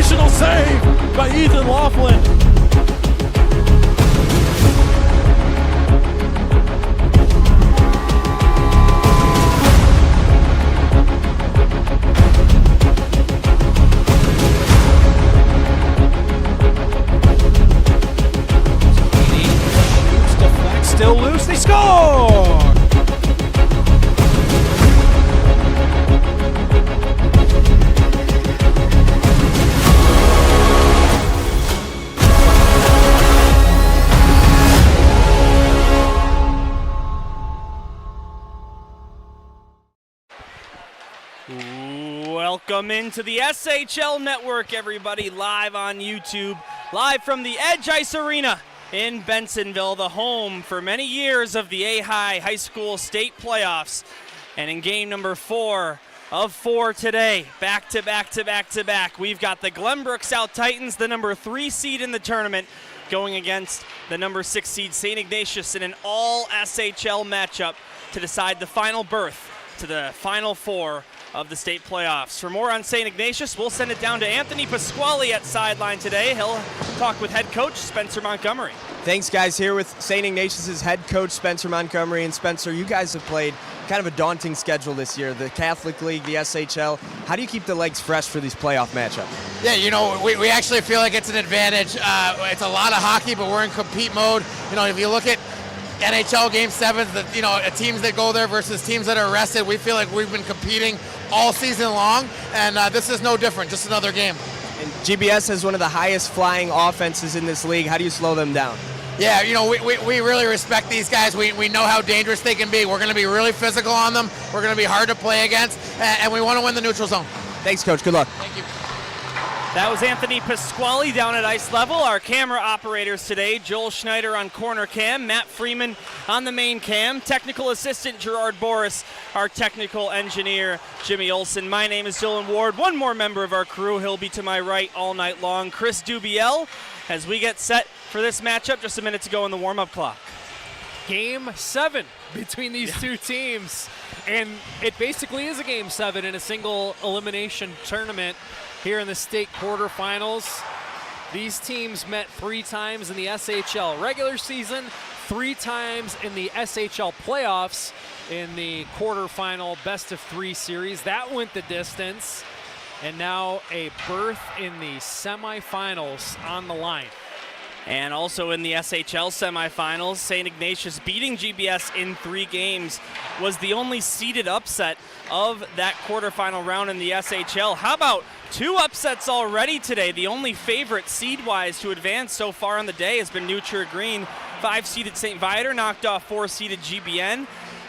Sensational save by Ethan Laughlin. Still loose, they score! Welcome into the SHL Network, everybody, live on YouTube, live from the Edge Ice Arena in Bensonville, the home for many years of the AHAI High School State Playoffs. And in game number 4 of 4 today, back to back, we've got the Glenbrook South Titans, the number 3 seed in the tournament, going against the number 6 seed St. Ignatius in an all SHL matchup to decide the final berth to the Final Four of the state playoffs. For more on St. Ignatius, we'll send it down to Anthony Pasquale at sideline today. He'll talk with head coach Spencer Montgomery. Thanks, guys. Here with St. Ignatius' head coach Spencer Montgomery. And Spencer, you guys have played kind of a daunting schedule this year. The Catholic League, the SHL. How do you keep the legs fresh for these playoff matchups? Yeah, you know, we actually feel like it's an advantage. It's a lot of hockey, but we're in compete mode. You know, if you look at NHL Game 7s, teams that go there versus teams that are rested, we feel like we've been competing all season long, and this is no different, just another game. And GBS has one of the highest flying offenses in this league. How do you slow them down? Yeah, you know, we really respect these guys. We know how dangerous they can be. We're going to be really physical on them. We're going to be hard to play against, and we want to win the neutral zone. Thanks, Coach. Good luck. Thank you. That was Anthony Pasquale down at ice level. Our camera operators today, Joel Schneider on corner cam, Matt Freeman on the main cam, technical assistant Gerard Boris, our technical engineer Jimmy Olson. My name is Dylan Ward. One more member of our crew. He'll be to my right all night long, Chris Dubiel, as we get set for this matchup. Just a minute to go on the warm-up clock. Game 7 between these two teams. And it basically is a Game 7 in a single elimination tournament here in the state quarterfinals. These teams met 3 times in the SHL regular season, 3 times in the SHL playoffs in the quarterfinal best-of-3 series. That went the distance. And now a berth in the semifinals on the line. And also in the SHL semifinals, St. Ignatius beating GBS in 3 games was the only seeded upset of that quarterfinal round in the SHL. How about 2 upsets already today? The only favorite seed-wise to advance so far on the day has been Neutral Green. 5-seeded St. Viator knocked off 4-seeded GBN.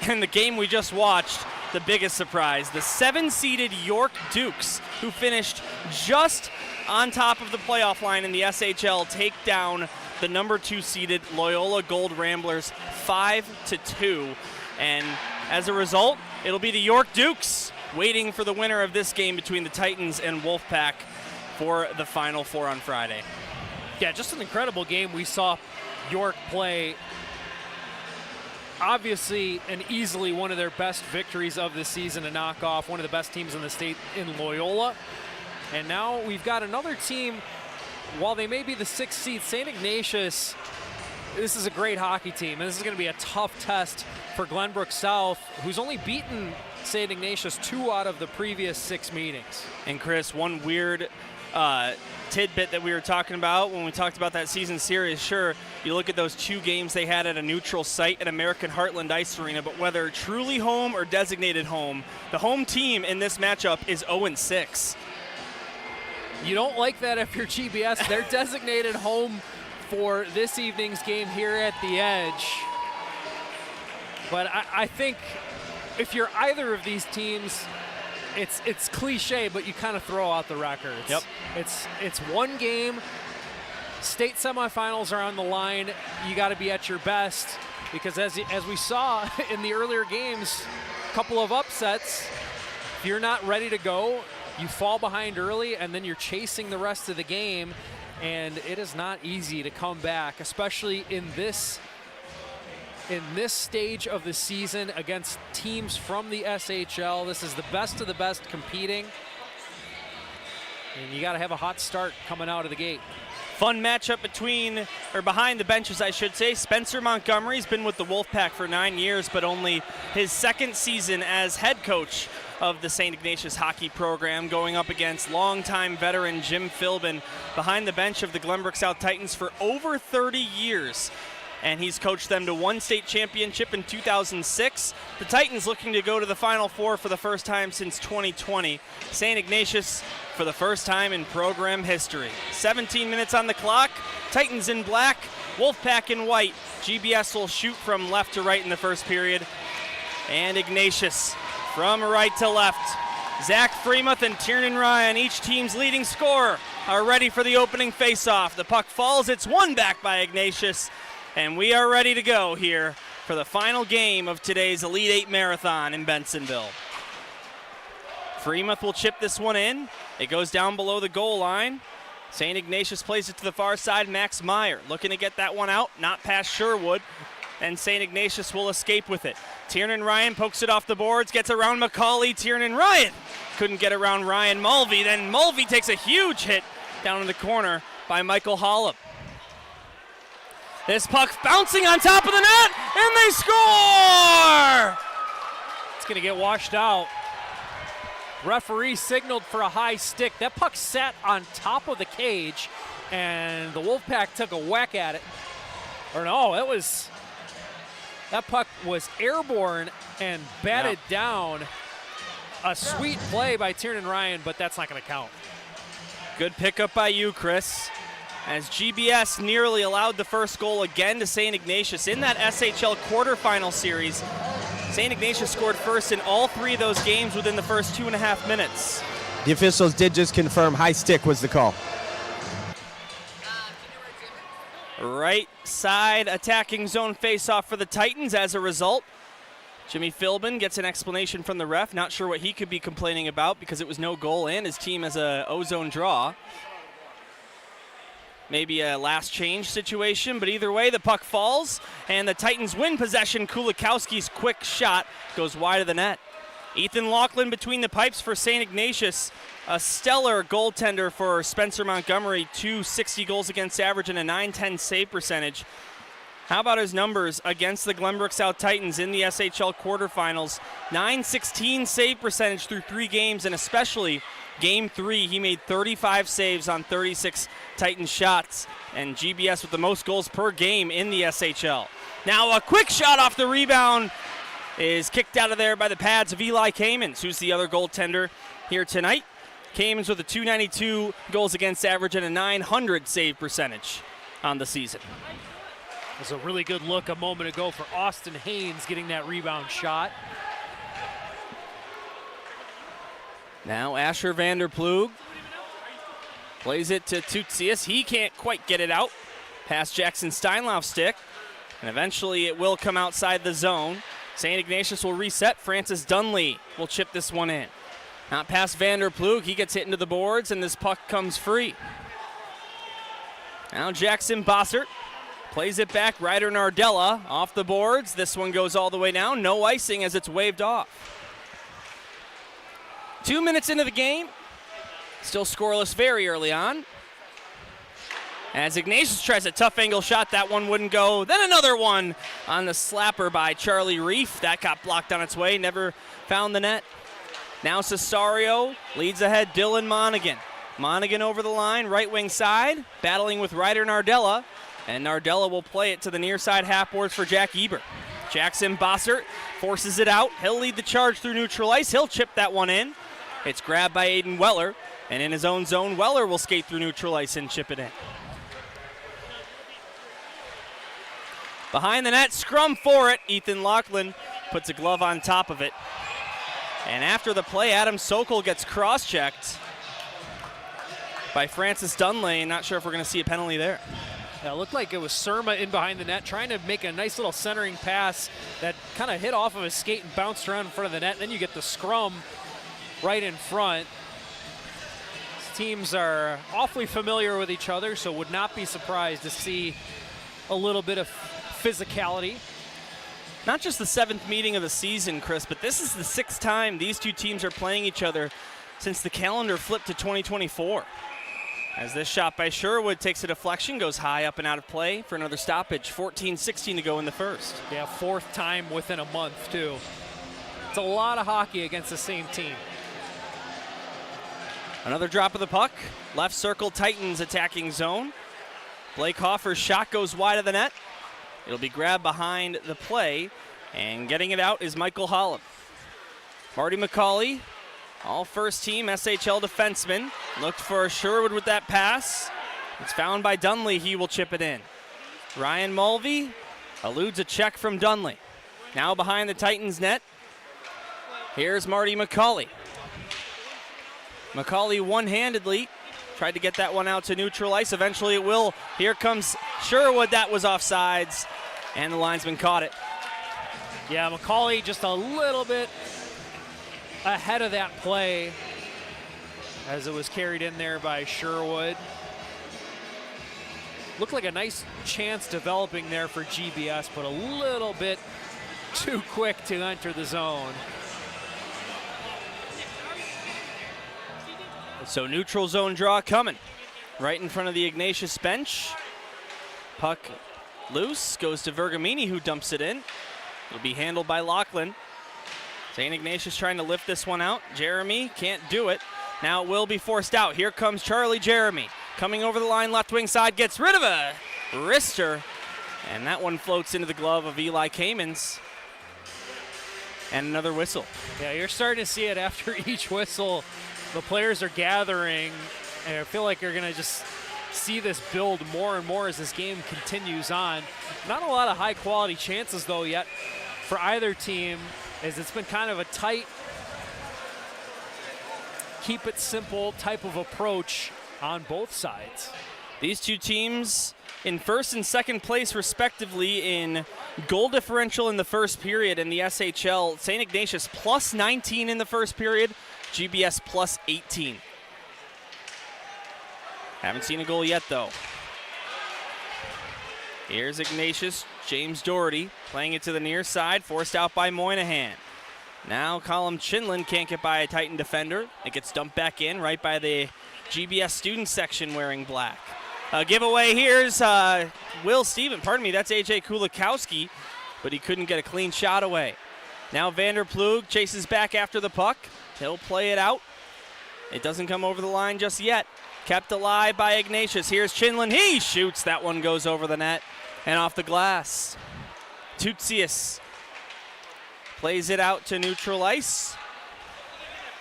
And the game we just watched, the biggest surprise, the 7-seeded York Dukes, who finished just on top of the playoff line in the SHL, take down the number 2-seeded Loyola Gold Ramblers 5-2. And as a result, it'll be the York Dukes waiting for the winner of this game between the Titans and Wolfpack for the Final Four on Friday. Yeah, just an incredible game. We saw York play obviously and easily one of their best victories of the season to knock off one of the best teams in the state in Loyola. And now we've got another team, while they may be the 6th seed, St. Ignatius, this is a great hockey team. And this is going to be a tough test for Glenbrook South, who's only beaten St. Ignatius 2 out of the previous 6 meetings. And Chris, one weird tidbit that we were talking about when we talked about that season series, sure, you look at those 2 games they had at a neutral site at American Heartland Ice Arena, but whether truly home or designated home, the home team in this matchup is 0-6. You don't like that if you're GBS. They're designated home for this evening's game here at the Edge. But I think if you're either of these teams, it's cliche, but you kind of throw out the records. Yep. It's one game. State semifinals are on the line. You got to be at your best because as we saw in the earlier games, a couple of upsets. If you're not ready to go, you fall behind early, and then you're chasing the rest of the game, and it is not easy to come back, especially in this stage of the season against teams from the SHL. This is the best of the best competing. And you got to have a hot start coming out of the gate. Fun matchup behind the benches, I should say. Spencer Montgomery's been with the Wolfpack for 9 years, but only his second season as head coach of the St. Ignatius hockey program, going up against longtime veteran Jim Philbin behind the bench of the Glenbrook South Titans for over 30 years. And he's coached them to one state championship in 2006. The Titans looking to go to the Final Four for the first time since 2020. St. Ignatius for the first time in program history. 17 minutes on the clock. Titans in black, Wolfpack in white. GBS will shoot from left to right in the first period. And Ignatius from right to left. Zach Freemuth and Tiernan Ryan, each team's leading scorer, are ready for the opening faceoff. The puck falls. It's won back by Ignatius. And we are ready to go here for the final game of today's Elite 8 Marathon in Bensonville. Freemuth will chip this one in. It goes down below the goal line. St. Ignatius plays it to the far side. Max Meyer looking to get that one out, not past Sherwood. And St. Ignatius will escape with it. Tiernan Ryan pokes it off the boards, gets around McCauley. Tiernan Ryan couldn't get around Ryan Mulvey. Then Mulvey takes a huge hit down in the corner by Michael Hollop. This puck bouncing on top of the net, and they score! It's going to get washed out. Referee signaled for a high stick. That puck sat on top of the cage, and the Wolfpack took a whack at it. Or no, that puck was airborne and batted down. A sweet play by Tiernan Ryan, but that's not going to count. Good pickup by you, Chris. As GBS nearly allowed the first goal again to St. Ignatius in that SHL quarterfinal series. St. Ignatius scored first in all 3 of those games within the first 2.5 minutes. The officials did just confirm high stick was the call. Right side attacking zone faceoff for the Titans as a result. Jimmy Philbin gets an explanation from the ref. Not sure what he could be complaining about because it was no goal and his team has a O-zone draw. Maybe a last change situation, but either way, the puck falls, and the Titans win possession. Kulikowski's quick shot goes wide of the net. Ethan Laughlin between the pipes for St. Ignatius, a stellar goaltender for Spencer Montgomery, 260 goals against average and a .910 save percentage. How about his numbers against the Glenbrook South Titans in the SHL quarterfinals? .916 save percentage through 3 games, and especially Game 3, he made 35 saves on 36 Titans shots, and GBS with the most goals per game in the SHL. Now a quick shot off the rebound is kicked out of there by the pads of Eli Kamens, who's the other goaltender here tonight. Kamens with a .292 goals against average and a .900 save percentage on the season. It was a really good look a moment ago for Austin Haynes getting that rebound shot. Now Asher Vanderplug plays it to Tutsius. He can't quite get it out past Jackson Steinlauf's stick, and eventually it will come outside the zone. St. Ignatius will reset. Francis Dunley will chip this one in. Not past Vanderplug. He gets hit into the boards, and this puck comes free. Now Jackson Bossert plays it back. Ryder Nardella off the boards. This one goes all the way down. No icing as it's waved off. 2 minutes into the game, still scoreless very early on. As Ignatius tries a tough angle shot, that one wouldn't go. Then another one on the slapper by Charlie Reef. That got blocked on its way, never found the net. Now Cesario leads ahead, Dylan Monaghan. Monaghan over the line, right wing side, battling with Ryder Nardella. And Nardella will play it to the near side half boards for Jack Eber. Jackson Bossert forces it out. He'll lead the charge through neutral ice. He'll chip that one in. It's grabbed by Aiden Weller, and in his own zone, Weller will skate through neutral ice and chip it in. Behind the net, scrum for it. Ethan Laughlin puts a glove on top of it. And after the play, Adam Sokol gets cross-checked by Francis Dunley. Not sure if we're going to see a penalty there. Yeah, it looked like it was Surma in behind the net trying to make a nice little centering pass that kind of hit off of his skate and bounced around in front of the net. Then you get the scrum right in front. These teams are awfully familiar with each other, so would not be surprised to see a little bit of physicality. Not just the 7th meeting of the season, Chris, but this is the 6th time these two teams are playing each other since the calendar flipped to 2024. As this shot by Sherwood takes a deflection, goes high up and out of play for another stoppage. 14-16 to go in the first. Yeah, fourth time within a month, too. It's a lot of hockey against the same team. Another drop of the puck. Left circle, Titans attacking zone. Blake Hoffer's shot goes wide of the net. It'll be grabbed behind the play, and getting it out is Michael Holland. Marty McCauley, all first team SHL defenseman, looked for Sherwood with that pass. It's found by Dunley. He will chip it in. Ryan Mulvey eludes a check from Dunley. Now behind the Titans net. Here's Marty McCauley. McCauley one-handedly tried to get that one out to neutral ice. Eventually it will. Here comes Sherwood. That was offsides, and the linesman caught it. Yeah, McCauley just a little bit ahead of that play as it was carried in there by Sherwood. Looked like a nice chance developing there for GBS, but a little bit too quick to enter the zone. So neutral zone draw coming. Right in front of the Ignatius bench. Puck loose, goes to Vergamini, who dumps it in. It'll be handled by Lachlan. St. Ignatius trying to lift this one out. Jeremy can't do it. Now it will be forced out. Here comes Charlie Jeremy. Coming over the line, left wing side, gets rid of a wrister. And that one floats into the glove of Eli Kamens. And another whistle. Yeah, you're starting to see it after each whistle. The players are gathering, and I feel like you're going to just see this build more and more as this game continues on. Not a lot of high-quality chances, though, yet for either team, as it's been kind of a tight, keep it simple type of approach on both sides. These two teams in first and second place, respectively, in goal differential in the first period in the SHL. St. Ignatius plus 19 in the first period. GBS plus 18. Haven't seen a goal yet, though. Here's Ignatius, James Doherty playing it to the near side, forced out by Moynihan. Now Colin Chinlin can't get by a Titan defender. It gets dumped back in right by the GBS student section wearing black. Giveaway, here's Will Steven, pardon me, that's AJ Kulikowski, but he couldn't get a clean shot away. Now Vanderplug chases back after the puck. He'll play it out. It doesn't come over the line just yet. Kept alive by Ignatius. Here's Chinlin. He shoots. That one goes over the net and off the glass. Tutsius plays it out to neutral ice.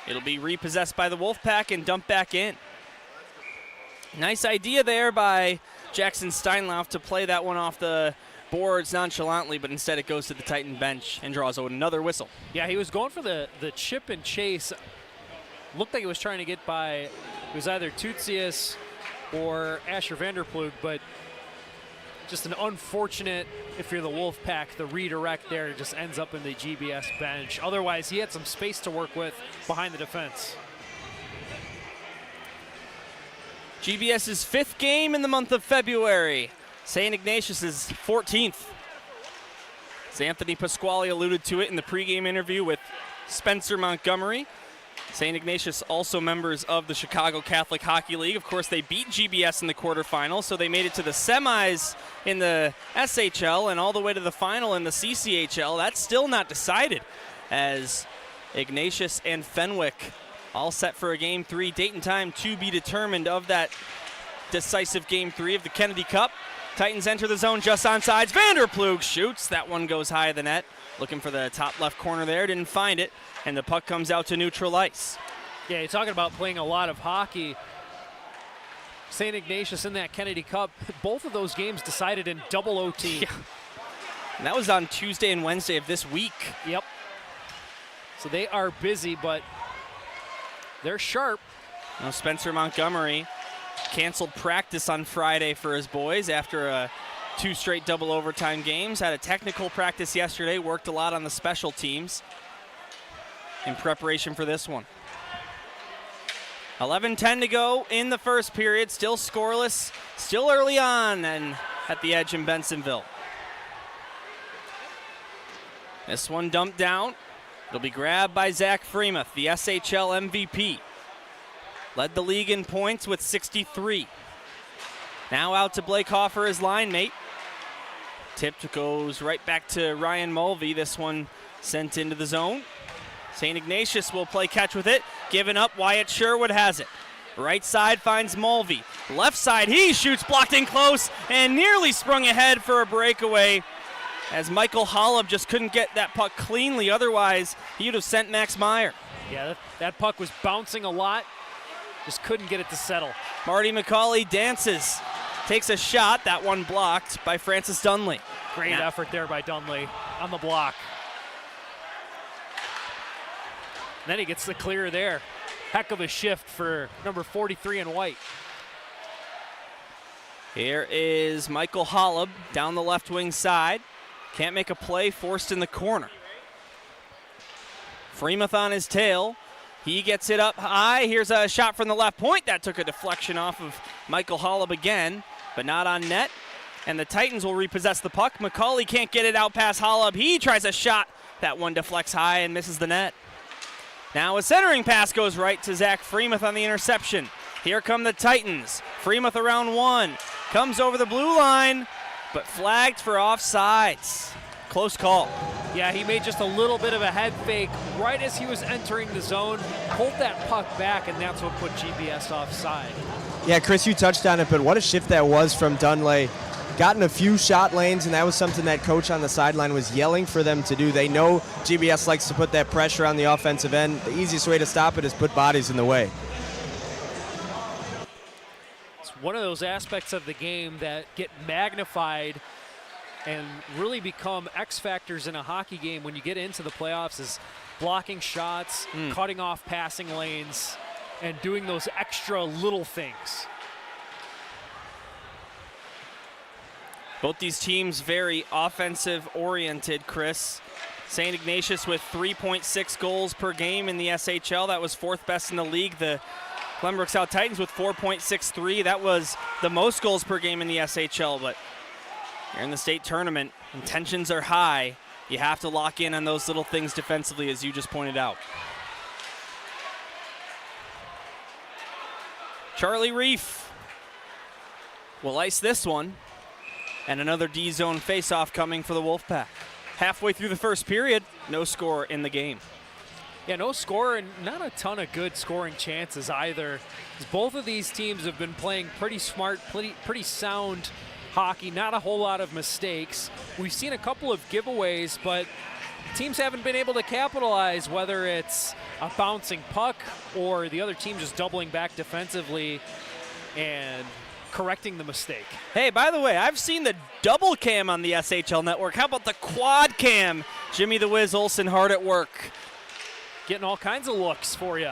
It'll be repossessed by the Wolfpack and dumped back in. Nice idea there by Jackson Steinlauf to play that one off the boards nonchalantly, but instead it goes to the Titan bench and draws another whistle. Yeah, he was going for the chip and chase. Looked like he was trying to get by, it was either Tutsius or Asher Vanderplug, but just an unfortunate, if you're the Wolfpack, the redirect there just ends up in the GBS bench. Otherwise, he had some space to work with behind the defense. GBS's 5th game in the month of February. St. Ignatius's 14th. As Anthony Pasquale alluded to it in the pregame interview with Spencer Montgomery. St. Ignatius also members of the Chicago Catholic Hockey League. Of course, they beat GBS in the quarterfinals, so they made it to the semis in the SHL and all the way to the final in the CCHL. That's still not decided, as Ignatius and Fenwick all set for a Game 3. Date and time to be determined of that decisive Game 3 of the Kennedy Cup. Titans enter the zone just on sides. Vanderplug shoots. That one goes high of the net. Looking for the top left corner there. Didn't find it. And the puck comes out to neutral ice. Yeah, you're talking about playing a lot of hockey. St. Ignatius in that Kennedy Cup, both of those games decided in double OT. Yeah. And that was on Tuesday and Wednesday of this week. Yep. So they are busy, but they're sharp. Now Spencer Montgomery canceled practice on Friday for his boys after 2 straight double overtime games. Had a technical practice yesterday, worked a lot on the special teams in preparation for this one. 11:10 to go in the first period, still scoreless, still early on and at the edge in Bensonville. This one dumped down. It'll be grabbed by Zach Freemuth, the SHL MVP. Led the league in points with 63. Now out to Blake Hoffer, his line mate. Tipped goes right back to Ryan Mulvey. This one sent into the zone. St. Ignatius will play catch with it. Given up, Wyatt Sherwood has it. Right side finds Mulvey. Left side, he shoots, blocked in close, and nearly sprung ahead for a breakaway as Michael Hollub just couldn't get that puck cleanly. Otherwise, he would have sent Max Meyer. Yeah, that puck was bouncing a lot. Just couldn't get it to settle. Marty McCauley dances, takes a shot. That one blocked by Francis Dunley. Great effort there by Dunley on the block. And then he gets the clear there. Heck of a shift for number 43 in white. Here is Michael Hollub down the left wing side. Can't make a play, forced in the corner. Freemuth on his tail. He gets it up high. Here's a shot from the left point. That took a deflection off of Michael Hollub again, but not on net. And the Titans will repossess the puck. McCauley can't get it out past Hollub. He tries a shot. That one deflects high and misses the net. Now a centering pass goes right to Zach Freemuth on the interception. Here come the Titans. Freemuth around one. Comes over the blue line, but flagged for offsides. Close call. Yeah, he made just a little bit of a head fake right as he was entering the zone, pulled that puck back, and that's what put GBS offside. Yeah, Chris, you touched on it, but what a shift that was from Dunley. Gotten a few shot lanes, and that was something that coach on the sideline was yelling for them to do. They know GBS likes to put that pressure on the offensive end. The easiest way to stop it is put bodies in the way. It's one of those aspects of the game that get magnified and really become X factors in a hockey game when you get into the playoffs is blocking shots, cutting off passing lanes, and doing those extra little things. Both these teams very offensive-oriented, Chris. St. Ignatius with 3.6 goals per game in the SHL. That was fourth best in the league. The Glenbrook South Titans with 4.63. That was the most goals per game in the SHL. But here in the state tournament, intentions are high. You have to lock in on those little things defensively, as you just pointed out. Charlie Reef will ice this one. And another D-zone face-off coming for the Wolfpack. Halfway through the first period, no score in the game. Yeah, no score and not a ton of good scoring chances either. Both of these teams have been playing pretty smart, pretty sound hockey, not a whole lot of mistakes. We've seen a couple of giveaways, but teams haven't been able to capitalize, whether it's a bouncing puck or the other team just doubling back defensively and correcting the mistake. Hey, by the way, I've seen the double cam on the SHL network. How about the quad cam? Jimmy the Wiz Olsen hard at work. Getting all kinds of looks for you.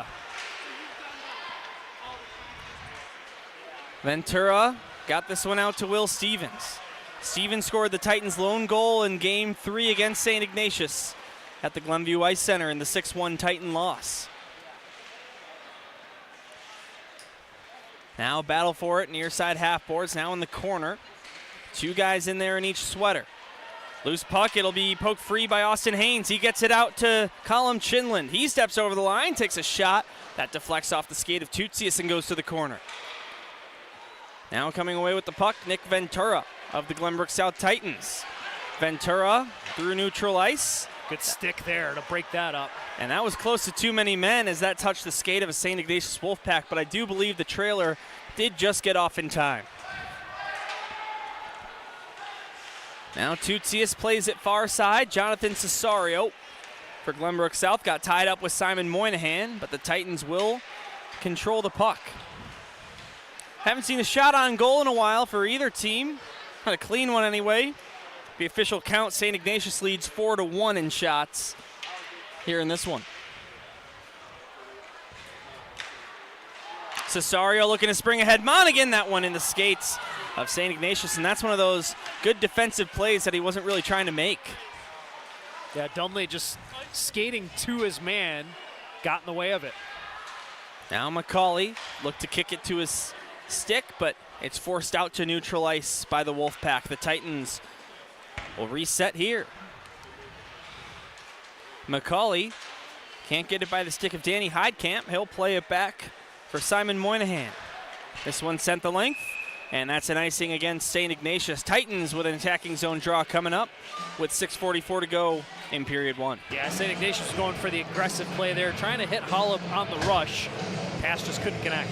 Ventura got this one out to Will Stevens. Stevens scored the Titans' lone goal in Game 3 against St. Ignatius at the Glenview Ice Center in the 6-1 Titan loss. Now battle for it, near side half boards, now in the corner. Two guys in there in each sweater. Loose puck, it'll be poked free by Austin Haynes. He gets it out to Colin Chinland. He steps over the line, takes a shot. That deflects off the skate of Tutsius and goes to the corner. Now coming away with the puck, Nick Ventura of the Glenbrook South Titans. Ventura through neutral ice. Good stick there to break that up. And that was close to too many men as that touched the skate of a St. Ignatius Wolfpack, but I do believe the trailer did just get off in time. Now Tutsius plays it far side. Jonathan Cesario for Glenbrook South got tied up with Simon Moynihan, but the Titans will control the puck. Haven't seen a shot on goal in a while for either team. Not a clean one anyway. The official count, St. Ignatius leads 4-1 in shots here in this one. Cesario looking to spring ahead. Monaghan, that one in the skates of St. Ignatius, and that's one of those good defensive plays that he wasn't really trying to make. Yeah, Dunley just skating to his man, got in the way of it. Now McCauley looked to kick it to his stick, but it's forced out to neutral ice by the Wolfpack. The Titans will reset here. McCauley can't get it by the stick of Danny Heidkamp. He'll play it back for Simon Moynihan. This one sent the length, and that's an icing against St. Ignatius. Titans with an attacking zone draw coming up with 6:44 to go in period one. Yeah, St. Ignatius was going for the aggressive play there, trying to hit Hollop on the rush. Pass just couldn't connect.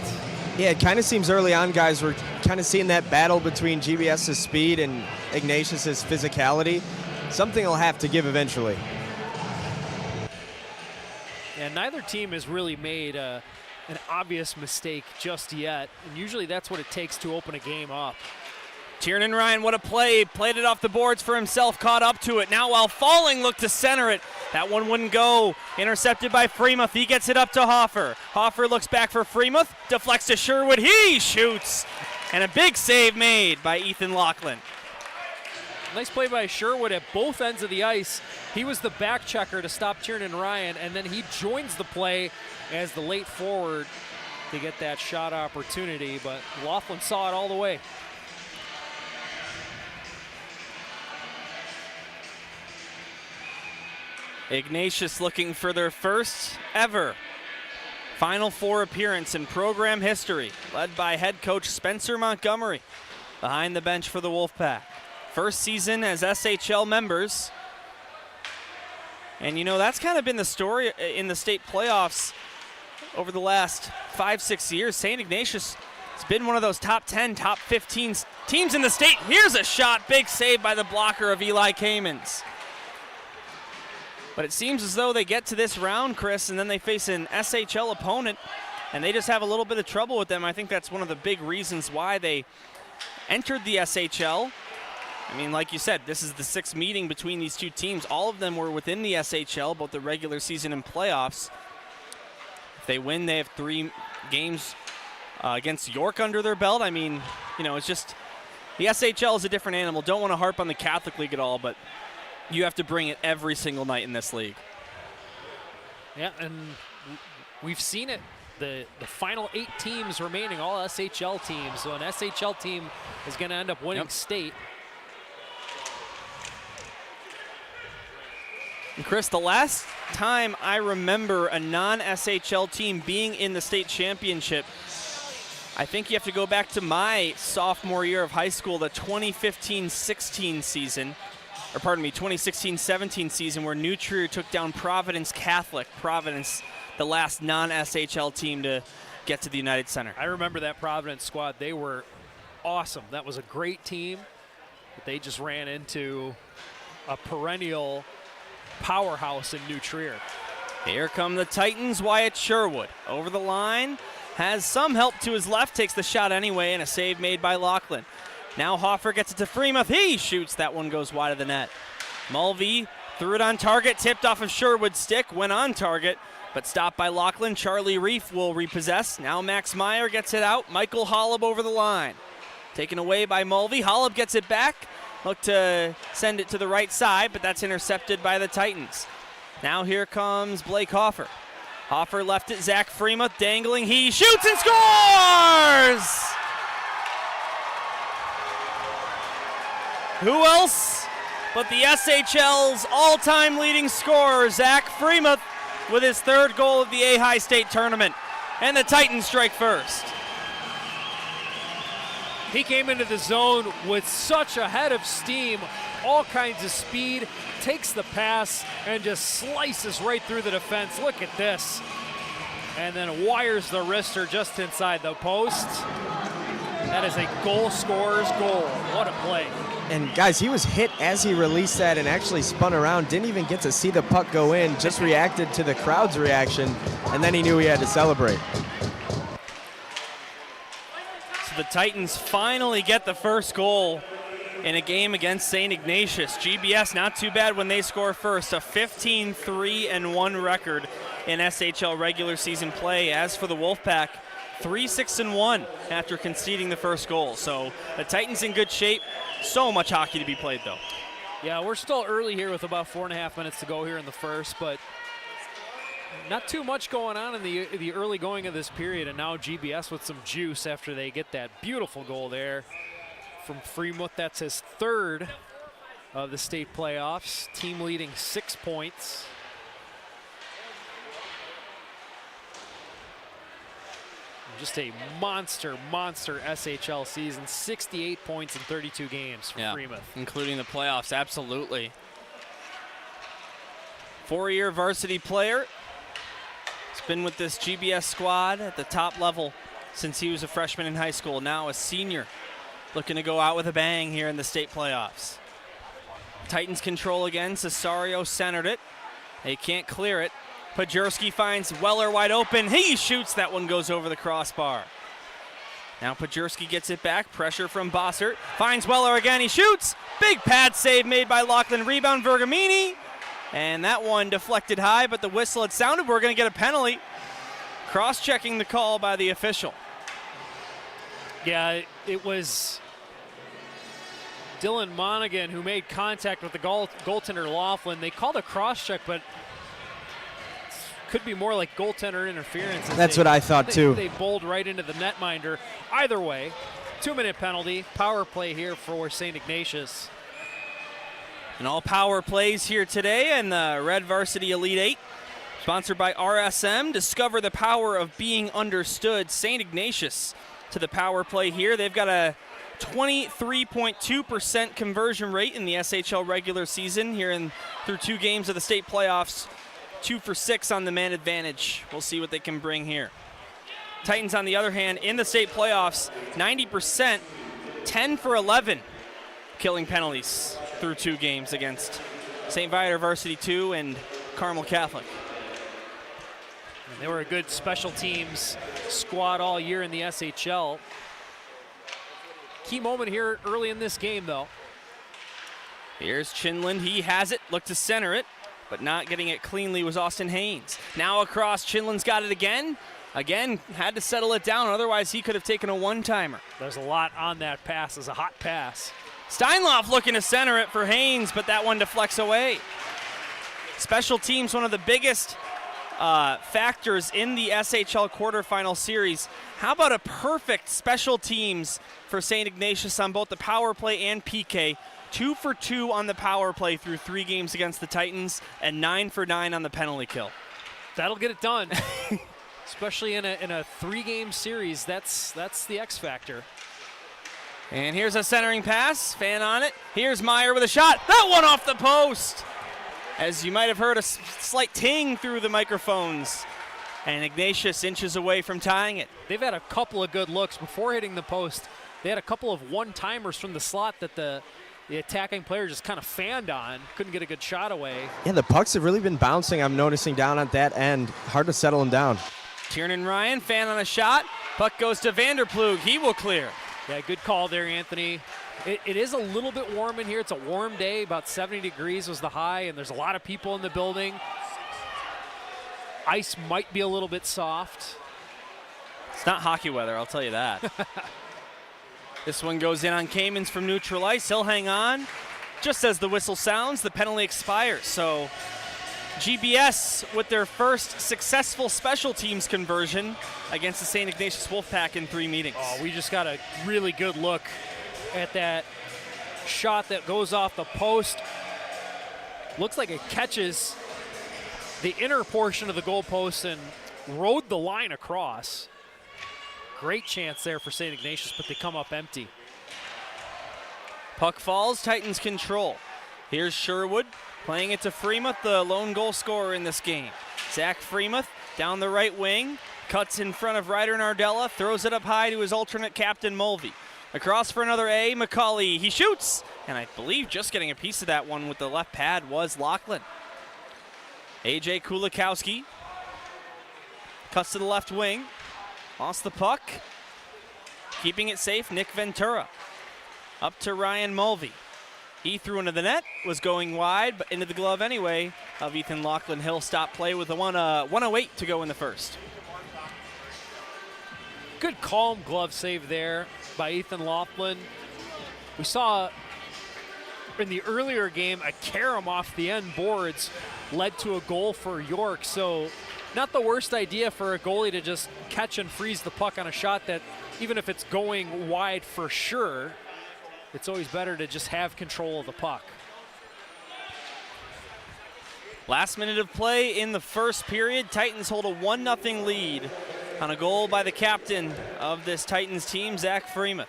Yeah, it kind of seems early on, guys, we're kind of seeing that battle between GBS's speed and Ignatius's physicality. Something will have to give eventually. And neither team has really made an obvious mistake just yet, and usually that's what it takes to open a game up. Tiernan Ryan, what a play. Played it off the boards for himself, caught up to it. Now while falling, looked to center it. That one wouldn't go. Intercepted by Freemuth. He gets it up to Hoffer. Hoffer looks back for Freemuth. Deflects to Sherwood. He shoots. And a big save made by Ethan Laughlin. Nice play by Sherwood at both ends of the ice. He was the back checker to stop Tiernan Ryan, and then he joins the play as the late forward to get that shot opportunity, but Laughlin saw it all the way. Ignatius looking for their first ever Final Four appearance in program history, led by head coach Spencer Montgomery behind the bench for the Wolfpack. First season as SHL members. And you know, that's kind of been the story in the state playoffs over the last 5-6 years. St. Ignatius has been one of those top 10, top 15 teams in the state. Here's a shot, big save by the blocker of Eli Kamens. But it seems as though they get to this round, Chris, and then they face an SHL opponent, and they just have a little bit of trouble with them. I think that's one of the big reasons why they entered the SHL. I mean, like you said, this is the sixth meeting between these two teams. All of them were within the SHL, both the regular season and playoffs. If they win, they have 3 games against York under their belt. I mean, you know, it's just the SHL is a different animal. Don't want to harp on the Catholic League at all, but you have to bring it every single night in this league. Yeah, and we've seen it. The final 8 teams remaining, all SHL teams. So an SHL team is going to end up winning state. And Chris, the last time I remember a non-SHL team being in the state championship, I think you have to go back to my sophomore year of high school, the 2015-16 season. Or pardon me, 2016-17 season, where New Trier took down Providence Catholic. Providence, the last non-SHL team to get to the United Center. I remember that Providence squad. They were awesome. That was a great team, but they just ran into a perennial powerhouse in New Trier. Here come the Titans. Wyatt Sherwood over the line, has some help to his left, takes the shot anyway, and a save made by Laughlin. Now Hoffer gets it to Freemuth. He shoots. That one goes wide of the net. Mulvey threw it on target, tipped off of Sherwood's stick, went on target, but stopped by Laughlin. Charlie Reef will repossess. Now Max Meyer gets it out. Michael Hollop over the line. Taken away by Mulvey. Hollop gets it back. Look to send it to the right side, but that's intercepted by the Titans. Now here comes Blake Hoffer. Hoffer left it. Zach Freemuth dangling. He shoots and scores! Who else but the SHL's all-time leading scorer, Zach Freemuth, with his 3rd goal of the AHAI State Tournament. And the Titans strike first. He came into the zone with such a head of steam, all kinds of speed, takes the pass, and just slices right through the defense. Look at this. And then wires the wrister just inside the post. That is a goal scorer's goal. What a play. And guys, he was hit as he released that and actually spun around, didn't even get to see the puck go in, just reacted to the crowd's reaction, and then he knew he had to celebrate. So the Titans finally get the first goal in a game against St. Ignatius. GBS not too bad when they score first, a 15-3-1 record in SHL regular season play. As for the Wolfpack, 3-6-1 after conceding the first goal. So the Titans in good shape. So much hockey to be played, though. Yeah, we're still early here with about 4.5 minutes to go here in the first, but not too much going on in the early going of this period, and now GBS with some juice after they get that beautiful goal there from Freemuth. That's his 3rd of the state playoffs. Team leading 6 points. Just a monster SHL season. 68 points in 32 games for Freemuth. Including the playoffs, absolutely. 4-year varsity player. He's been with this GBS squad at the top level since he was a freshman in high school. Now a senior, looking to go out with a bang here in the state playoffs. Titans control again. Cesario centered it. They can't clear it. Pajurski finds Weller wide open. He shoots. That one goes over the crossbar. Now Pajurski gets it back. Pressure from Bossert. Finds Weller again. He shoots. Big pad save made by Lachlan. Rebound Vergamini. And that one deflected high, but the whistle had sounded. We're going to get a penalty. Cross-checking the call by the official. Yeah, it was Dylan Monaghan who made contact with the goaltender Laughlin. They called a cross-check, but could be more like goaltender interference. That's what I thought too. They bowled right into the netminder. Either way, 2-minute penalty. Power play here for St. Ignatius. And all power plays here today in the Red Varsity Elite 8. Sponsored by RSM. Discover the power of being understood. St. Ignatius to the power play here. They've got a 23.2% conversion rate in the SHL regular season here through 2 games of the state playoffs. 2 for 6 on the man advantage. We'll see what they can bring here. Titans, on the other hand, in the state playoffs, 90%, 10 for 11 killing penalties through 2 games against St. Viator Varsity 2 and Carmel Catholic. And they were a good special teams squad all year in the SHL. Key moment here early in this game, though. Here's Chinland. He has it. Looked to center it, but not getting it cleanly was Austin Haynes. Now across, Chinland's got it again. Again, had to settle it down, otherwise he could have taken a one-timer. There's a lot on that pass. It's a hot pass. Steinloff looking to center it for Haynes, but that one deflects away. Special teams, one of the biggest factors in the SHL quarterfinal series. How about a perfect special teams for St. Ignatius on both the power play and PK? 2 for 2 on the power play through 3 games against the Titans, and 9 for 9 on the penalty kill. That'll get it done. Especially in a 3-game series, that's the X factor. And here's a centering pass, fan on it. Here's Meyer with a shot. That one off the post. As you might have heard a slight ting through the microphones. And Ignatius inches away from tying it. They've had a couple of good looks before hitting the post. They had a couple of one-timers from the slot that the attacking player just kind of fanned on. Couldn't get a good shot away. Yeah, the pucks have really been bouncing, I'm noticing, down at that end. Hard to settle them down. Tiernan Ryan, fan on a shot. Puck goes to Vanderplug. He will clear. Yeah, good call there, Anthony. It is a little bit warm in here. It's a warm day. About 70 degrees was the high, and there's a lot of people in the building. Ice might be a little bit soft. It's not hockey weather, I'll tell you that. This one goes in on Kamens from neutral ice. He'll hang on. Just as the whistle sounds, the penalty expires. So GBS with their first successful special teams conversion against the St. Ignatius Wolfpack in 3 meetings. Oh, we just got a really good look at that shot that goes off the post. Looks like it catches the inner portion of the goalpost and rode the line across. Great chance there for St. Ignatius, but they come up empty. Puck falls, Titans control. Here's Sherwood playing it to Freemuth, the lone goal scorer in this game. Zach Freemuth down the right wing, cuts in front of Ryder Nardella, throws it up high to his alternate captain Mulvey. Across for another A, McCauley, he shoots, and I believe just getting a piece of that one with the left pad was Lachlan. AJ Kulikowski cuts to the left wing, lost the puck, keeping it safe, Nick Ventura. Up to Ryan Mulvey. He threw into the net, was going wide, but into the glove anyway of Ethan Lachlan. He'll stop play with a 1:08 to go in the first. Good calm glove save there by Ethan Lachlan. We saw in the earlier game a carom off the end boards led to a goal for York, so not the worst idea for a goalie to just catch and freeze the puck on a shot that, even if it's going wide for sure, it's always better to just have control of the puck. Last minute of play in the first period. Titans hold a 1-0 lead on a goal by the captain of this Titans team, Zach Freemuth.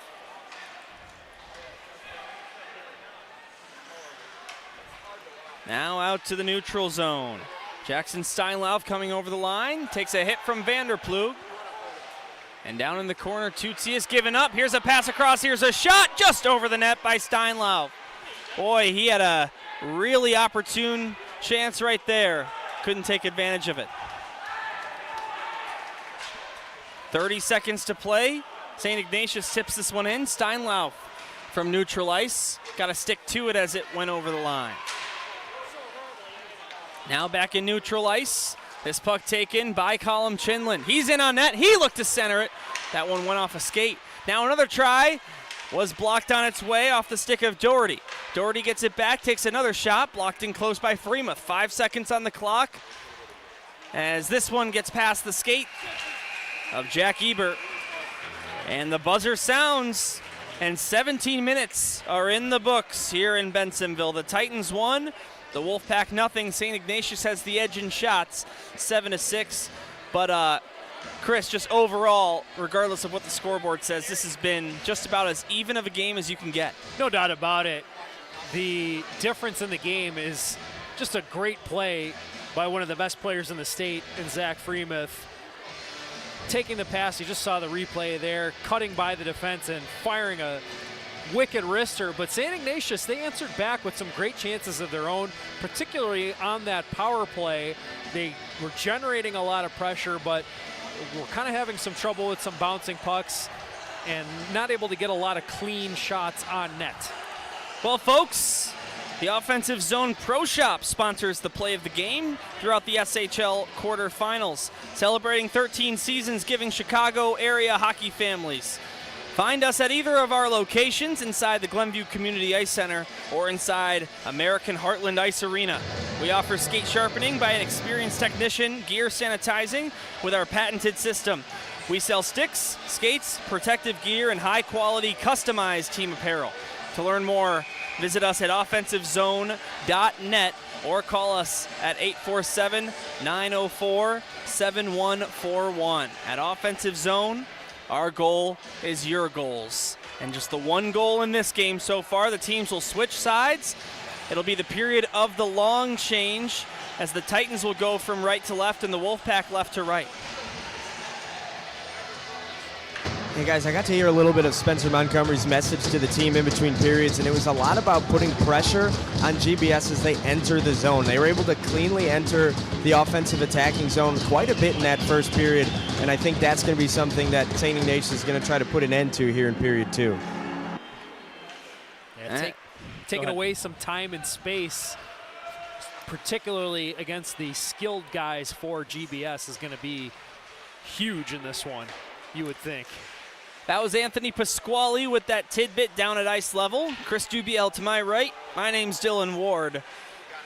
Now out to the neutral zone. Jackson Steinlauf coming over the line, takes a hit from Vanderplug. And down in the corner, Tutsi is given up. Here's a pass across, here's a shot just over the net by Steinlauf. Boy, he had a really opportune chance right there. Couldn't take advantage of it. 30 seconds to play. St. Ignatius tips this one in. Steinlauf from neutral ice. Got to stick to it as it went over the line. Now back in neutral ice. This puck taken by Colin Chinlin. He's in on net. He looked to center it. That one went off a skate. Now another try was blocked on its way off the stick of Doherty. Doherty gets it back, takes another shot, blocked in close by Freemuth. 5 seconds on the clock as this one gets past the skate of Jack Ebert. And the buzzer sounds, and 17 minutes are in the books here in Bensonville. The Titans won. The Wolfpack nothing. St. Ignatius has the edge in shots, 7-6. But Chris, just overall, regardless of what the scoreboard says, this has been just about as even of a game as you can get. No doubt about it. The difference in the game is just a great play by one of the best players in the state in Zach Freemuth. Taking the pass, you just saw the replay there, cutting by the defense and firing a wicked wrister, but St. Ignatius, they answered back with some great chances of their own, particularly on that power play. They were generating a lot of pressure, but were kind of having some trouble with some bouncing pucks and not able to get a lot of clean shots on net. Well, folks, the Offensive Zone Pro Shop sponsors the play of the game throughout the SHL quarterfinals, celebrating 13 seasons, giving Chicago area hockey families. Find us at either of our locations inside the Glenview Community Ice Center or inside American Heartland Ice Arena. We offer skate sharpening by an experienced technician, gear sanitizing with our patented system. We sell sticks, skates, protective gear, and high-quality customized team apparel. To learn more, visit us at offensivezone.net or call us at 847-904-7141. At Offensive Zone, our goal is your goals. And just the one goal in this game so far. The teams will switch sides. It'll be the period of the long change as the Titans will go from right to left and the Wolfpack left to right. Hey guys, I got to hear a little bit of Spencer Montgomery's message to the team in between periods, and it was a lot about putting pressure on GBS as they enter the zone. They were able to cleanly enter the offensive attacking zone quite a bit in that first period, and I think that's going to be something that St. Ignatius is going to try to put an end to here in period 2. Yeah, taking away some time and space, particularly against the skilled guys for GBS, is going to be huge in this one, you would think. That was Anthony Pasquale with that tidbit down at ice level. Chris Dubiel to my right. My name's Dylan Ward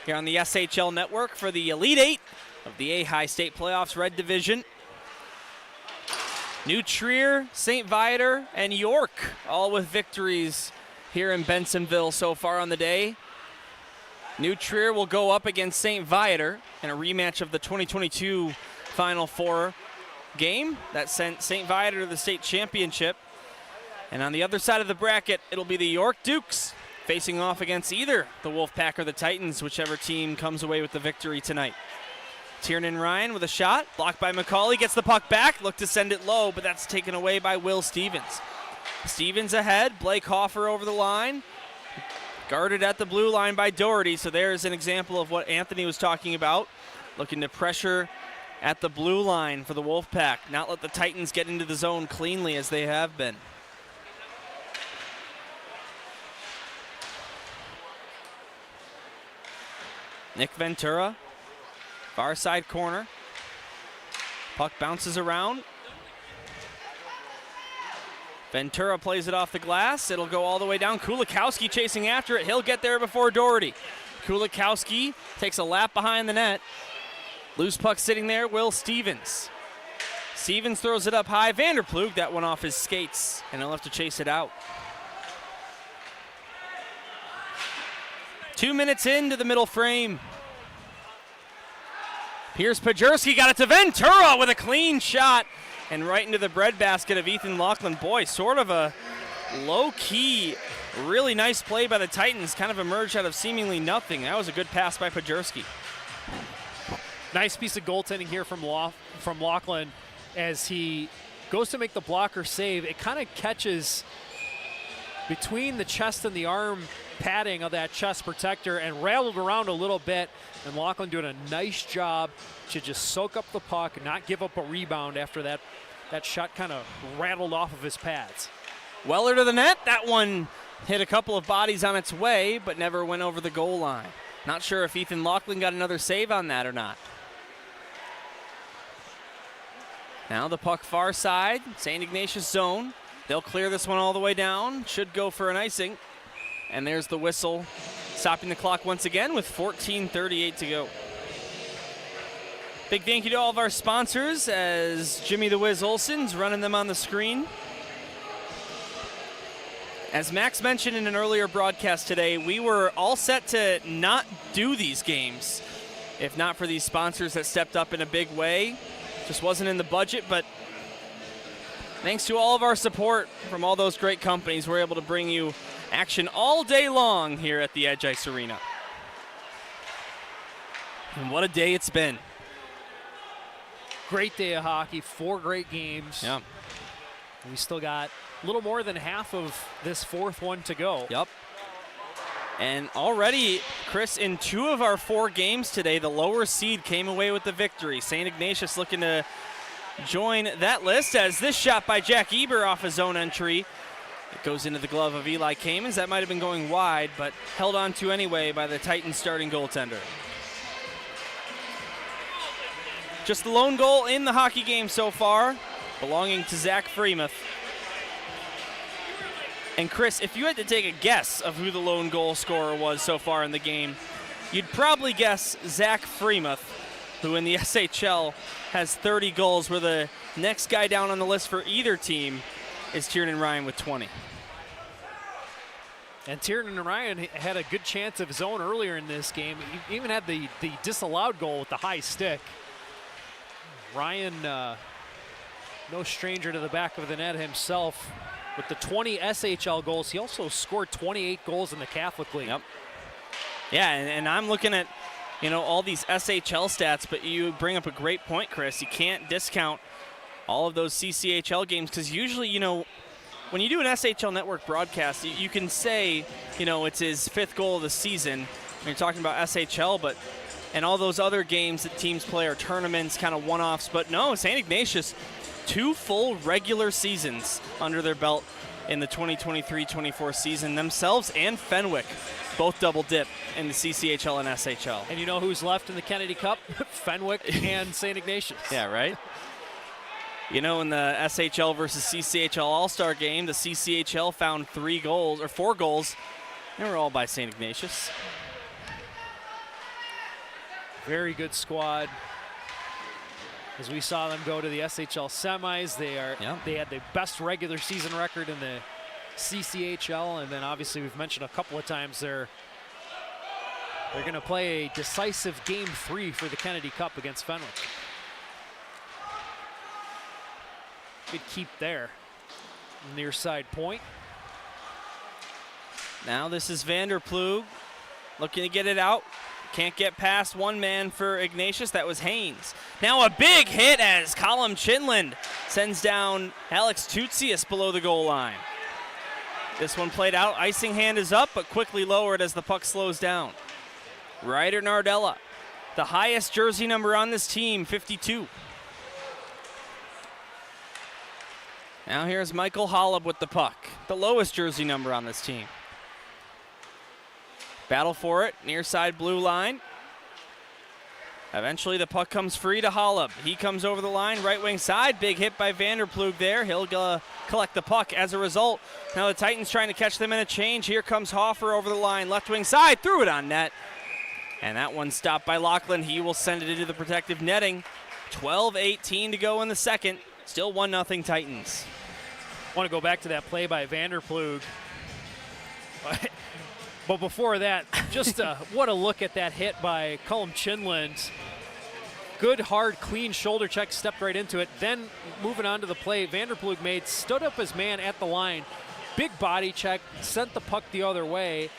here on the SHL Network for the Elite Eight of the AHAI State Playoffs Red Division. New Trier, St. Viator, and York all with victories here in Bensonville so far on the day. New Trier will go up against St. Viator in a rematch of the 2022 Final Four game that sent St. Viator to the state championship. And on the other side of the bracket, it'll be the York Dukes facing off against either the Wolfpack or the Titans, whichever team comes away with the victory tonight. Tiernan Ryan with a shot, blocked by McCauley, gets the puck back, looked to send it low, but that's taken away by Will Stevens. Stevens ahead, Blake Hoffer over the line, guarded at the blue line by Doherty, so there's an example of what Anthony was talking about, looking to pressure at the blue line for the Wolfpack, not let the Titans get into the zone cleanly as they have been. Nick Ventura, far side corner. Puck bounces around. Ventura plays it off the glass. It'll go all the way down. Kulikowski chasing after it. He'll get there before Doherty. Kulikowski takes a lap behind the net. Loose puck sitting there, Will Stevens. Stevens throws it up high. Vanderplug, that one off his skates, and he'll have to chase it out. 2 minutes into the middle frame. Pierce Pajerski got it to Ventura with a clean shot. and right into the breadbasket of Ethan Laughlin. Boy, sort of a low-key, really nice play by the Titans, kind of emerged out of seemingly nothing. That was a good pass by Pajerski. Nice piece of goaltending here from Laughlin as he goes to make the blocker save. It kind of catches between the chest and the arm padding of that chest protector and rattled around a little bit. And Laughlin doing a nice job to just soak up the puck and not give up a rebound after that shot kind of rattled off of his pads. Weller to the net. That one hit a couple of bodies on its way, but never went over the goal line. Not sure if Ethan Laughlin got another save on that or not. Now the puck far side, St. Ignatius zone. They'll clear this one all the way down. Should go for an icing. And there's the whistle, stopping the clock once again with 14:38 to go. Big thank you to all of our sponsors as Jimmy the Wiz Olsen's running them on the screen. As Max mentioned in an earlier broadcast today, we were all set to not do these games if not for these sponsors that stepped up in a big way. Just wasn't in the budget, but thanks to all of our support from all those great companies, we're able to bring you action all day long here at the Edge Ice Arena. And what a day it's been. Great day of hockey, 4 great games. Yeah. We still got a little more than half of this 4th one to go. Yep. And already, Chris, in 2 of our 4 games today, the lower seed came away with the victory. St. Ignatius looking to join that list as this shot by Jack Eber off his own entry. It goes into the glove of Eli Kamens. That might have been going wide, but held on to anyway by the Titans starting goaltender. Just the lone goal in the hockey game so far, belonging to Zach Freemuth. And Chris, if you had to take a guess of who the lone goal scorer was so far in the game, you'd probably guess Zach Freemuth, who in the SHL has 30 goals, where the next guy down on the list for either team is Tiernan Ryan with 20. And Tiernan Ryan had a good chance of his own earlier in this game. He even had the disallowed goal with the high stick. Ryan, no stranger to the back of the net himself. With the 20 SHL goals, he also scored 28 goals in the Catholic League. Yep. Yeah, and I'm looking at, all these SHL stats, but you bring up a great point, Chris. You can't discount all of those CCHL games because usually, when you do an SHL network broadcast, you can say, it's his 5th goal of the season when you're talking about SHL, and all those other games that teams play are tournaments, kind of one-offs. But no, St. Ignatius, 2 full regular seasons under their belt in the 2023-24 season. Themselves and Fenwick both double dip in the CCHL and SHL. And you know who's left in the Kennedy Cup? Fenwick and St. Ignatius. Yeah, right? In the SHL versus CCHL All-Star game, the CCHL found 4 goals. They were all by St. Ignatius. Very good squad. As we saw them go to the SHL semis, they had the best regular season record in the CCHL, and then obviously we've mentioned a couple of times they're going to play a decisive Game 3 for the Kennedy Cup against Fenwick. Good keep there. Near side point. Now this is Vanderplug looking to get it out. Can't get past one man for Ignatius. That was Haynes. Now a big hit as Colin Chinland sends down Alex Tutsius below the goal line. This one played out. Icing hand is up, but quickly lowered as the puck slows down. Ryder Nardella, the highest jersey number on this team, 52. Now here's Michael Holub with the puck, the lowest jersey number on this team. Battle for it, near side blue line. Eventually the puck comes free to Holub. He comes over the line, right wing side. Big hit by Vanderplug there. He'll collect the puck as a result. Now the Titans trying to catch them in a change. Here comes Hoffer over the line, left wing side, threw it on net. And that one stopped by Laughlin. He will send it into the protective netting. 12:18 to go in the second. Still 1-0 Titans. I want to go back to that play by Vanderplug. But before that, just what a look at that hit by Colm Chinland. good, hard, clean shoulder check, stepped right into it. Then moving on to the play, Vanderploeg stood up his man at the line. Big body check, sent the puck the other way.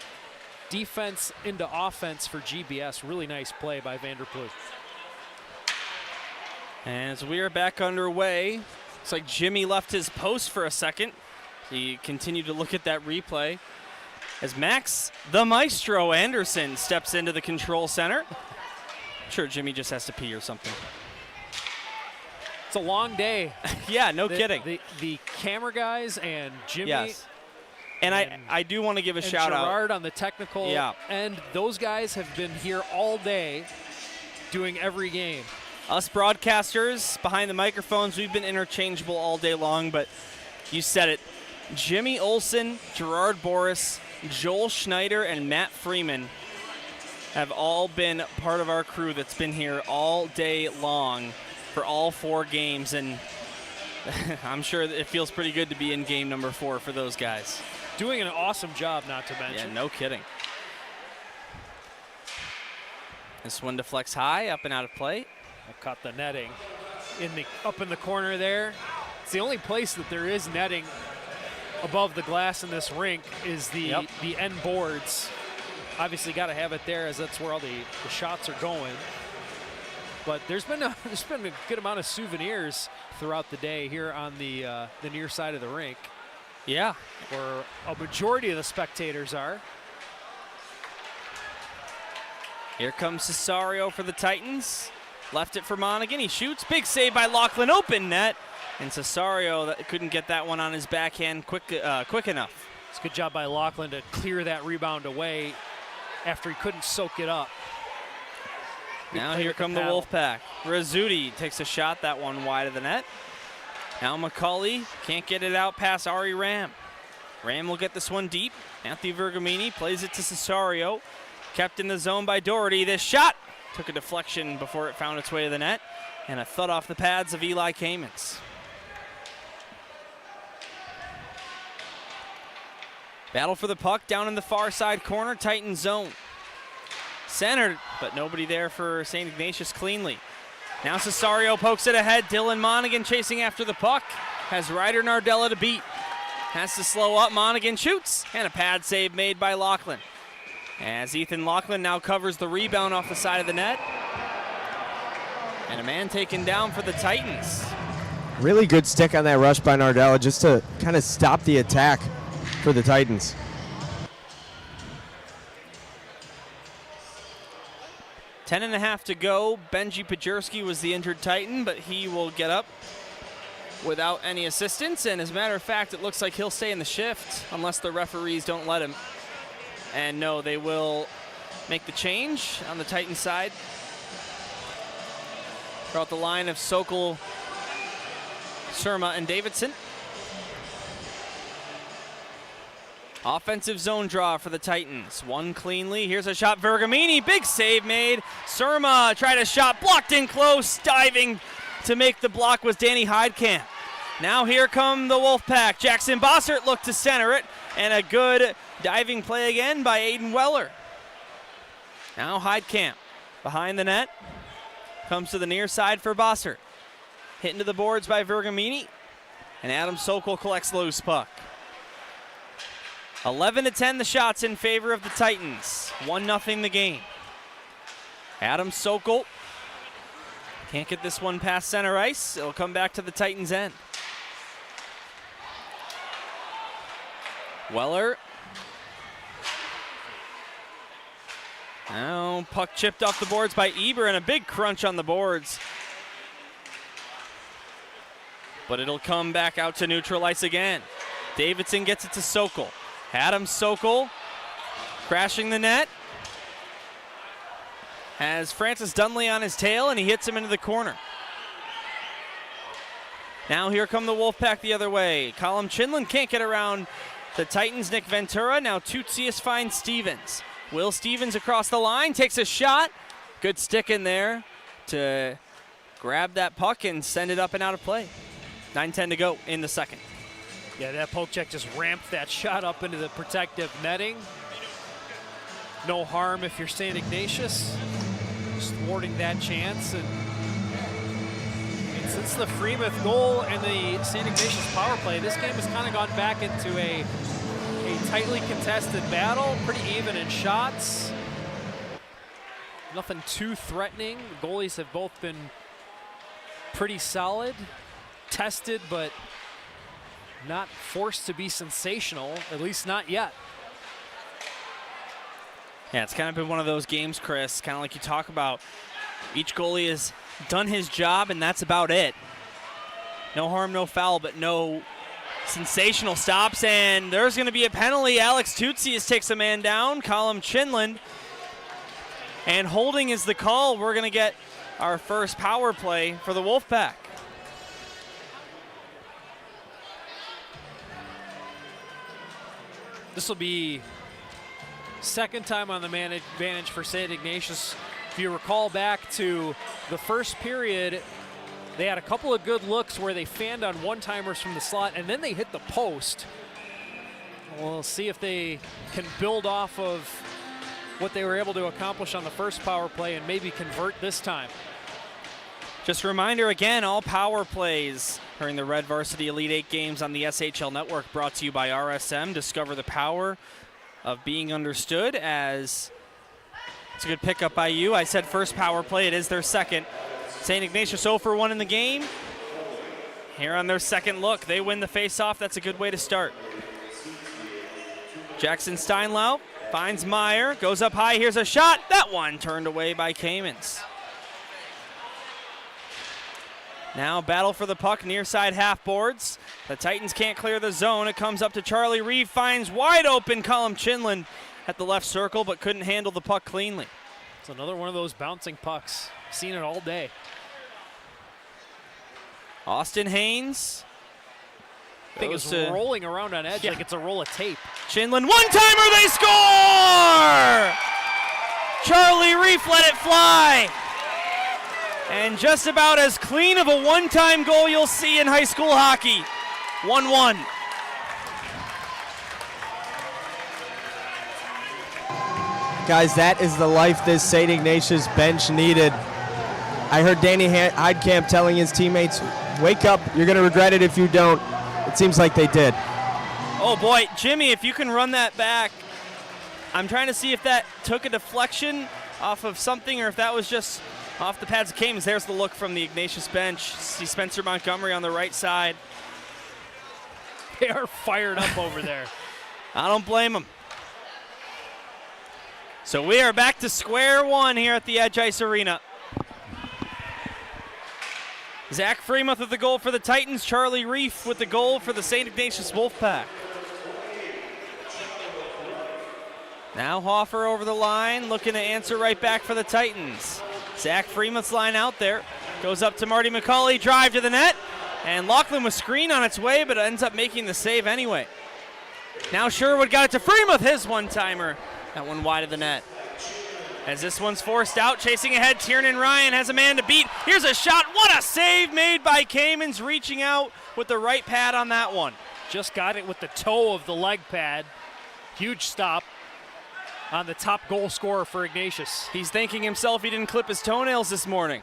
Defense into offense for GBS. Really nice play by Vanderploeg. As we are back underway, looks like Jimmy left his post for a second. He continued to look at that replay as Max the Maestro Anderson steps into the control center. I'm sure Jimmy just has to pee or something. It's a long day. Yeah, no kidding. The camera guys and Jimmy. Yes. And I do want to give a shout out. Gerard on the technical end. Those guys have been here all day doing every game. Us broadcasters behind the microphones, we've been interchangeable all day long, but you said it. Jimmy Olsen, Gerard Boris, Joel Schneider, and Matt Freeman have all been part of our crew that's been here all day long for all 4 games, and I'm sure it feels pretty good to be in game number 4 for those guys. Doing an awesome job, not to mention. Yeah, no kidding. This one deflects high, up and out of play. I caught the netting up in the corner there. It's the only place that there is netting above the glass in this rink is the end boards. Obviously got to have it there as that's where all the shots are going. But there's been a good amount of souvenirs throughout the day here on the near side of the rink. Yeah. Where a majority of the spectators are. Here comes Cesario for the Titans. Left it for Monaghan. He shoots. Big save by Lachlan. Open net. And Cesario couldn't get that one on his backhand quick enough. It's a good job by Lachlan to clear that rebound away after he couldn't soak it up. Now here come the Wolfpack. Rizzuti takes a shot, that one wide of the net. Now McCauley can't get it out past Ari Ram. Ram will get this one deep. Anthony Vergamini plays it to Cesario. Kept in the zone by Doherty. This shot took a deflection before it found its way to the net. And a thud off the pads of Eli Kamens. Battle for the puck down in the far side corner. Titan zone. Centered, but nobody there for St. Ignatius cleanly. Now Cesario pokes it ahead. Dylan Monaghan chasing after the puck. Has Ryder Nardella to beat. Has to slow up. Monaghan shoots. And a pad save made by Lachlan. As Ethan Lachlan now covers the rebound off the side of the net. And a man taken down for the Titans. Really good stick on that rush by Nardella just to kind of stop the attack for the Titans. Ten and a half to go. Benji Pajerski was the injured Titan, but he will get up without any assistance. And as a matter of fact, it looks like he'll stay in the shift unless the referees don't let him. And no, they will make the change on the Titan side. Throughout the line of Sokol, Surma, and Davidson. Offensive zone draw for the Titans. One cleanly. Here's a shot. Vergamini. Big save made. Surma tried a shot. Blocked in close. Diving to make the block was Danny Heidkamp. Now here come the Wolfpack. Jackson Bossert looked to center it. And a good diving play again by Aiden Weller. Now Heidkamp behind the net. Comes to the near side for Bossert. Hit into the boards by Vergamini. And Adam Sokol collects loose puck. 11-10 the shots in favor of the Titans. 1-0 the game. Adam Sokol can't get this one past center ice. It'll come back to the Titans' end. Weller. Now puck chipped off the boards by Eber and a big crunch on the boards. But it'll come back out to neutral ice again. Davidson gets it to Sokol. Adam Sokol crashing the net. Has Francis Dunley on his tail and he hits him into the corner. Now here come the Wolfpack the other way. Colin Chinlin can't get around the Titans. Nick Ventura. Now Tutsius finds Stevens. Will Stevens across the line, takes a shot. Good stick in there to grab that puck and send it up and out of play. 9:10 to go in the second. Yeah, that poke check just ramped that shot up into the protective netting. No harm if you're St. Ignatius. Just thwarting that chance. And Since the Freemuth goal and the St. Ignatius power play, this game has kind of gone back into a tightly contested battle, pretty even in shots. Nothing too threatening. The goalies have both been pretty solid, tested, but not forced to be sensational, at least not yet. Yeah, it's kind of been one of those games, Chris, kind of like you talk about. Each goalie has done his job, and that's about it. No harm, no foul, but no sensational stops, and there's going to be a penalty. Alex Tutsius takes a man down, Colin Chinland, and holding is the call. We're going to get our first power play for the Wolfpack. This will be second time on the man advantage for St. Ignatius. If you recall back to the first period, they had a couple of good looks where they fanned on one-timers from the slot, and then they hit the post. We'll see if they can build off of what they were able to accomplish on the first power play and maybe convert this time. Just a reminder again, all power plays during the Red Varsity Elite 8 games on the SHL Network brought to you by RSM. Discover the power of being understood. As it's a good pickup by you. I said first power play, it is their second. St. Ignatius 0 for 1 in the game. Here on their second look, they win the face-off. That's a good way to start. Jackson Steinlau finds Meyer, goes up high, here's a shot. That one turned away by Kamens. Now battle for the puck near side half boards. The Titans can't clear the zone. It comes up to Charlie Reeve, finds wide open Colin Chinland at the left circle, but couldn't handle the puck cleanly. It's another one of those bouncing pucks. Seen it all day. Austin Haynes. I think it's rolling around on edge like it's a roll of tape. Chinland, one-timer, they score! Charlie Reeve let it fly. And just about as clean of a one-time goal you'll see in high school hockey. 1-1. Guys, that is the life this St. Ignatius bench needed. I heard Danny Heidkamp telling his teammates, wake up, you're going to regret it if you don't. It seems like they did. Oh boy, Jimmy, if you can run that back. I'm trying to see if that took a deflection off of something or if that was just off the pads of Kamens. There's the look from the Ignatius bench. See Spencer Montgomery on the right side. They are fired up over there. I don't blame them. So we are back to square one here at the Edge Ice Arena. Zach Freemuth with the goal for the Titans. Charlie Reeve with the goal for the St. Ignatius Wolfpack. Now Hoffer over the line, looking to answer right back for the Titans. Zach Freemuth's line out there. Goes up to Marty McCauley, drive to the net. And Lachlan was screened on its way, but ends up making the save anyway. Now Sherwood got it to Freemuth, his one-timer. That one wide of the net. As this one's forced out, chasing ahead, Tiernan Ryan has a man to beat. Here's a shot. What a save made by Kamens, reaching out with the right pad on that one. Just got it with the toe of the leg pad. Huge stop on the top goal scorer for Ignatius. He's thanking himself he didn't clip his toenails this morning.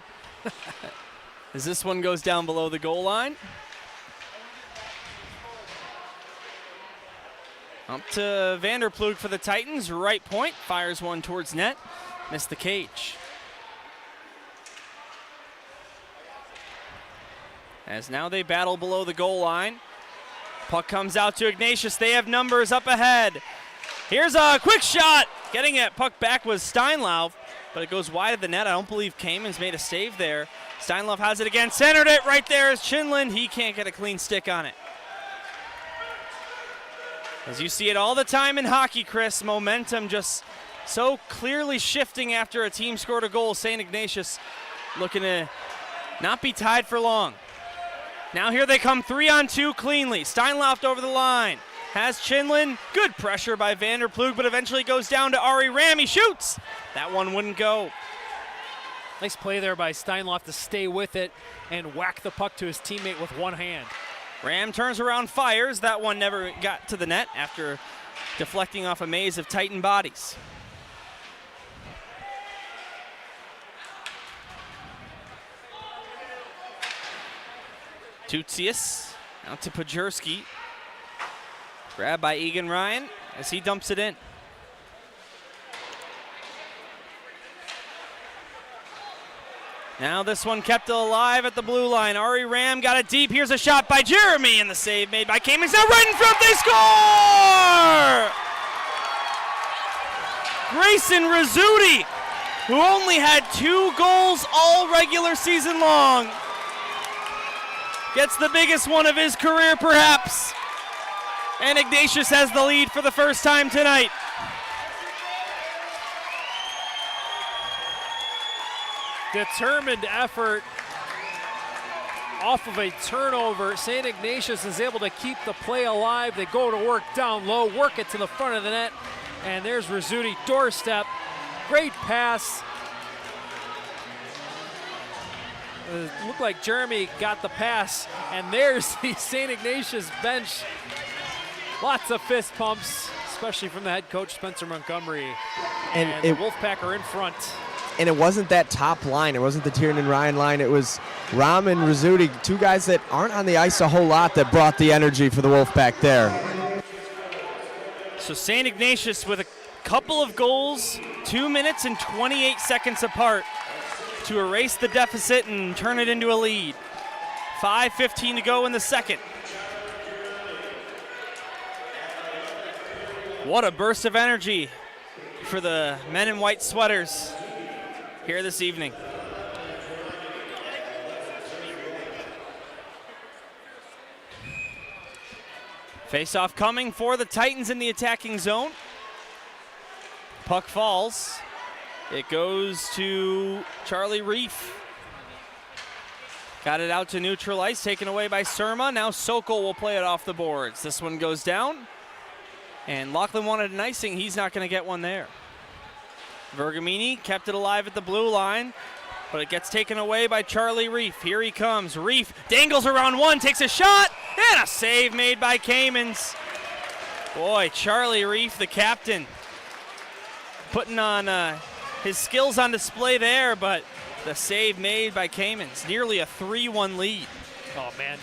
As this one goes down below the goal line. Up to Vanderplug for the Titans, right point, fires one towards net, missed the cage. As now they battle below the goal line. Puck comes out to Ignatius, they have numbers up ahead. Here's a quick shot, getting it, puck back was Steinlauf, but it goes wide of the net. I don't believe Kamens made a save there. Steinlauf has it again, centered it, right there is Chinland, he can't get a clean stick on it. As you see it all the time in hockey, Chris, momentum just so clearly shifting after a team scored a goal. St. Ignatius looking to not be tied for long. Now here they come 3-on-2 cleanly. Steinlauf over the line. Has Chinland. Good pressure by Vanderplug, but eventually goes down to Ari Ram. He shoots. That one wouldn't go. Nice play there by Steinlauf to stay with it and whack the puck to his teammate with one hand. Ram turns around, fires. That one never got to the net after deflecting off a maze of Titan bodies. Tutsius out to Pajerski. Grabbed by Egan Ryan as he dumps it in. Now this one kept alive at the blue line. Ari Ram got it deep. Here's a shot by Jeremy, and the save made by Kamens. Now right in front, they score! Grayson Rizzuti, who only had 2 goals all regular season long, gets the biggest one of his career perhaps. And Ignatius has the lead for the first time tonight. Determined effort off of a turnover. St. Ignatius is able to keep the play alive. They go to work down low, work it to the front of the net, and there's Rizzuti, doorstep. Great pass. It looked like Jeremy got the pass, and there's the St. Ignatius bench. Lots of fist pumps, especially from the head coach, Spencer Montgomery. And the Wolfpack are in front. And it wasn't that top line. It wasn't the Tiernan Ryan line. It was Ram and Rizzuti, 2 guys that aren't on the ice a whole lot, that brought the energy for the Wolfpack there. So St. Ignatius with a couple of goals, 2 minutes and 28 seconds apart to erase the deficit and turn it into a lead. 5:15 to go in the second. What a burst of energy for the men in white sweaters here this evening. Face-off coming for the Titans in the attacking zone. Puck falls. It goes to Charlie Reef. Got it out to neutral ice, taken away by Surma. Now Sokol will play it off the boards. This one goes down. And Lachlan wanted an icing. He's not going to get one there. Vergamini kept it alive at the blue line, but it gets taken away by Charlie Reef. Here he comes. Reef dangles around one, takes a shot, and a save made by Kamens. Boy, Charlie Reef, the captain, putting on his skills on display there, but the save made by Kamens. Nearly a 3-1 lead. Oh, man,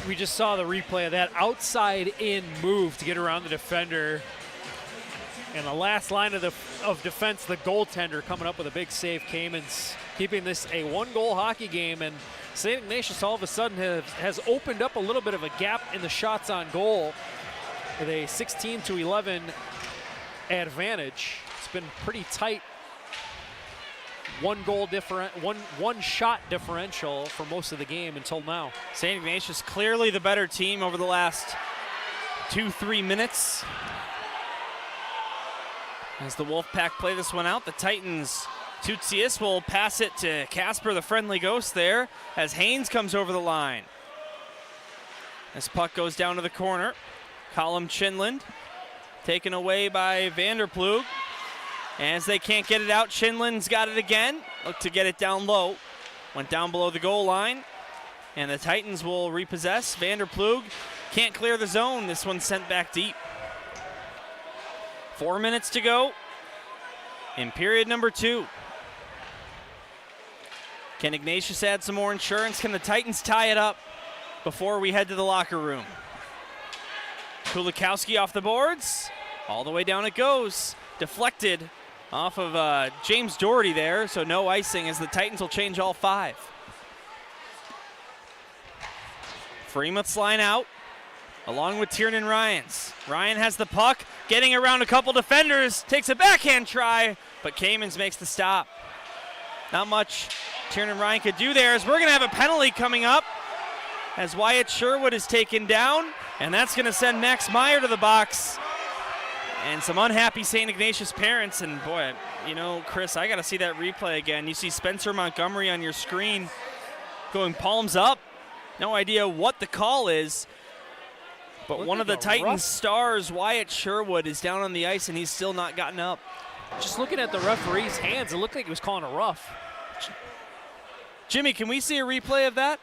we just saw the replay of that outside in move to get around the defender. And the last line of defense, the goaltender coming up with a big save. Kamens keeping this a 1-goal hockey game, and St. Ignatius all of a sudden has opened up a little bit of a gap in the shots on goal with a 16-11 advantage. It's been pretty tight. One shot differential for most of the game until now. St. Ignatius clearly the better team over the last 2-3 minutes. As the Wolfpack play this one out, the Titans, Tutsius will pass it to Casper, the friendly ghost there, as Haynes comes over the line. This puck goes down to the corner. Colum Chinland taken away by Vanderplug. As they can't get it out, Chinland's got it again. Look to get it down low. Went down below the goal line. And the Titans will repossess. Vanderplug can't clear the zone. This one's sent back deep. 4 minutes to go in period number 2. Can Ignatius add some more insurance? Can the Titans tie it up before we head to the locker room? Kulikowski off the boards. All the way down it goes. Deflected off of James Doherty there, so no icing as the Titans will change all 5. Freemuth's line out, along with Tiernan Ryans. Ryan has the puck, getting around a couple defenders, takes a backhand try, but Kamens makes the stop. Not much Tiernan Ryan could do there, as we're going to have a penalty coming up as Wyatt Sherwood is taken down, and that's going to send Max Meyer to the box. And some unhappy St. Ignatius parents, and boy, you know, Chris, I got to see that replay again. You see Spencer Montgomery on your screen going palms up. No idea what the call is, but one of the Titans stars, Wyatt Sherwood, is down on the ice, and he's still not gotten up. Just looking at the referee's hands, it looked like he was calling a rough. Jimmy, can we see a replay of that?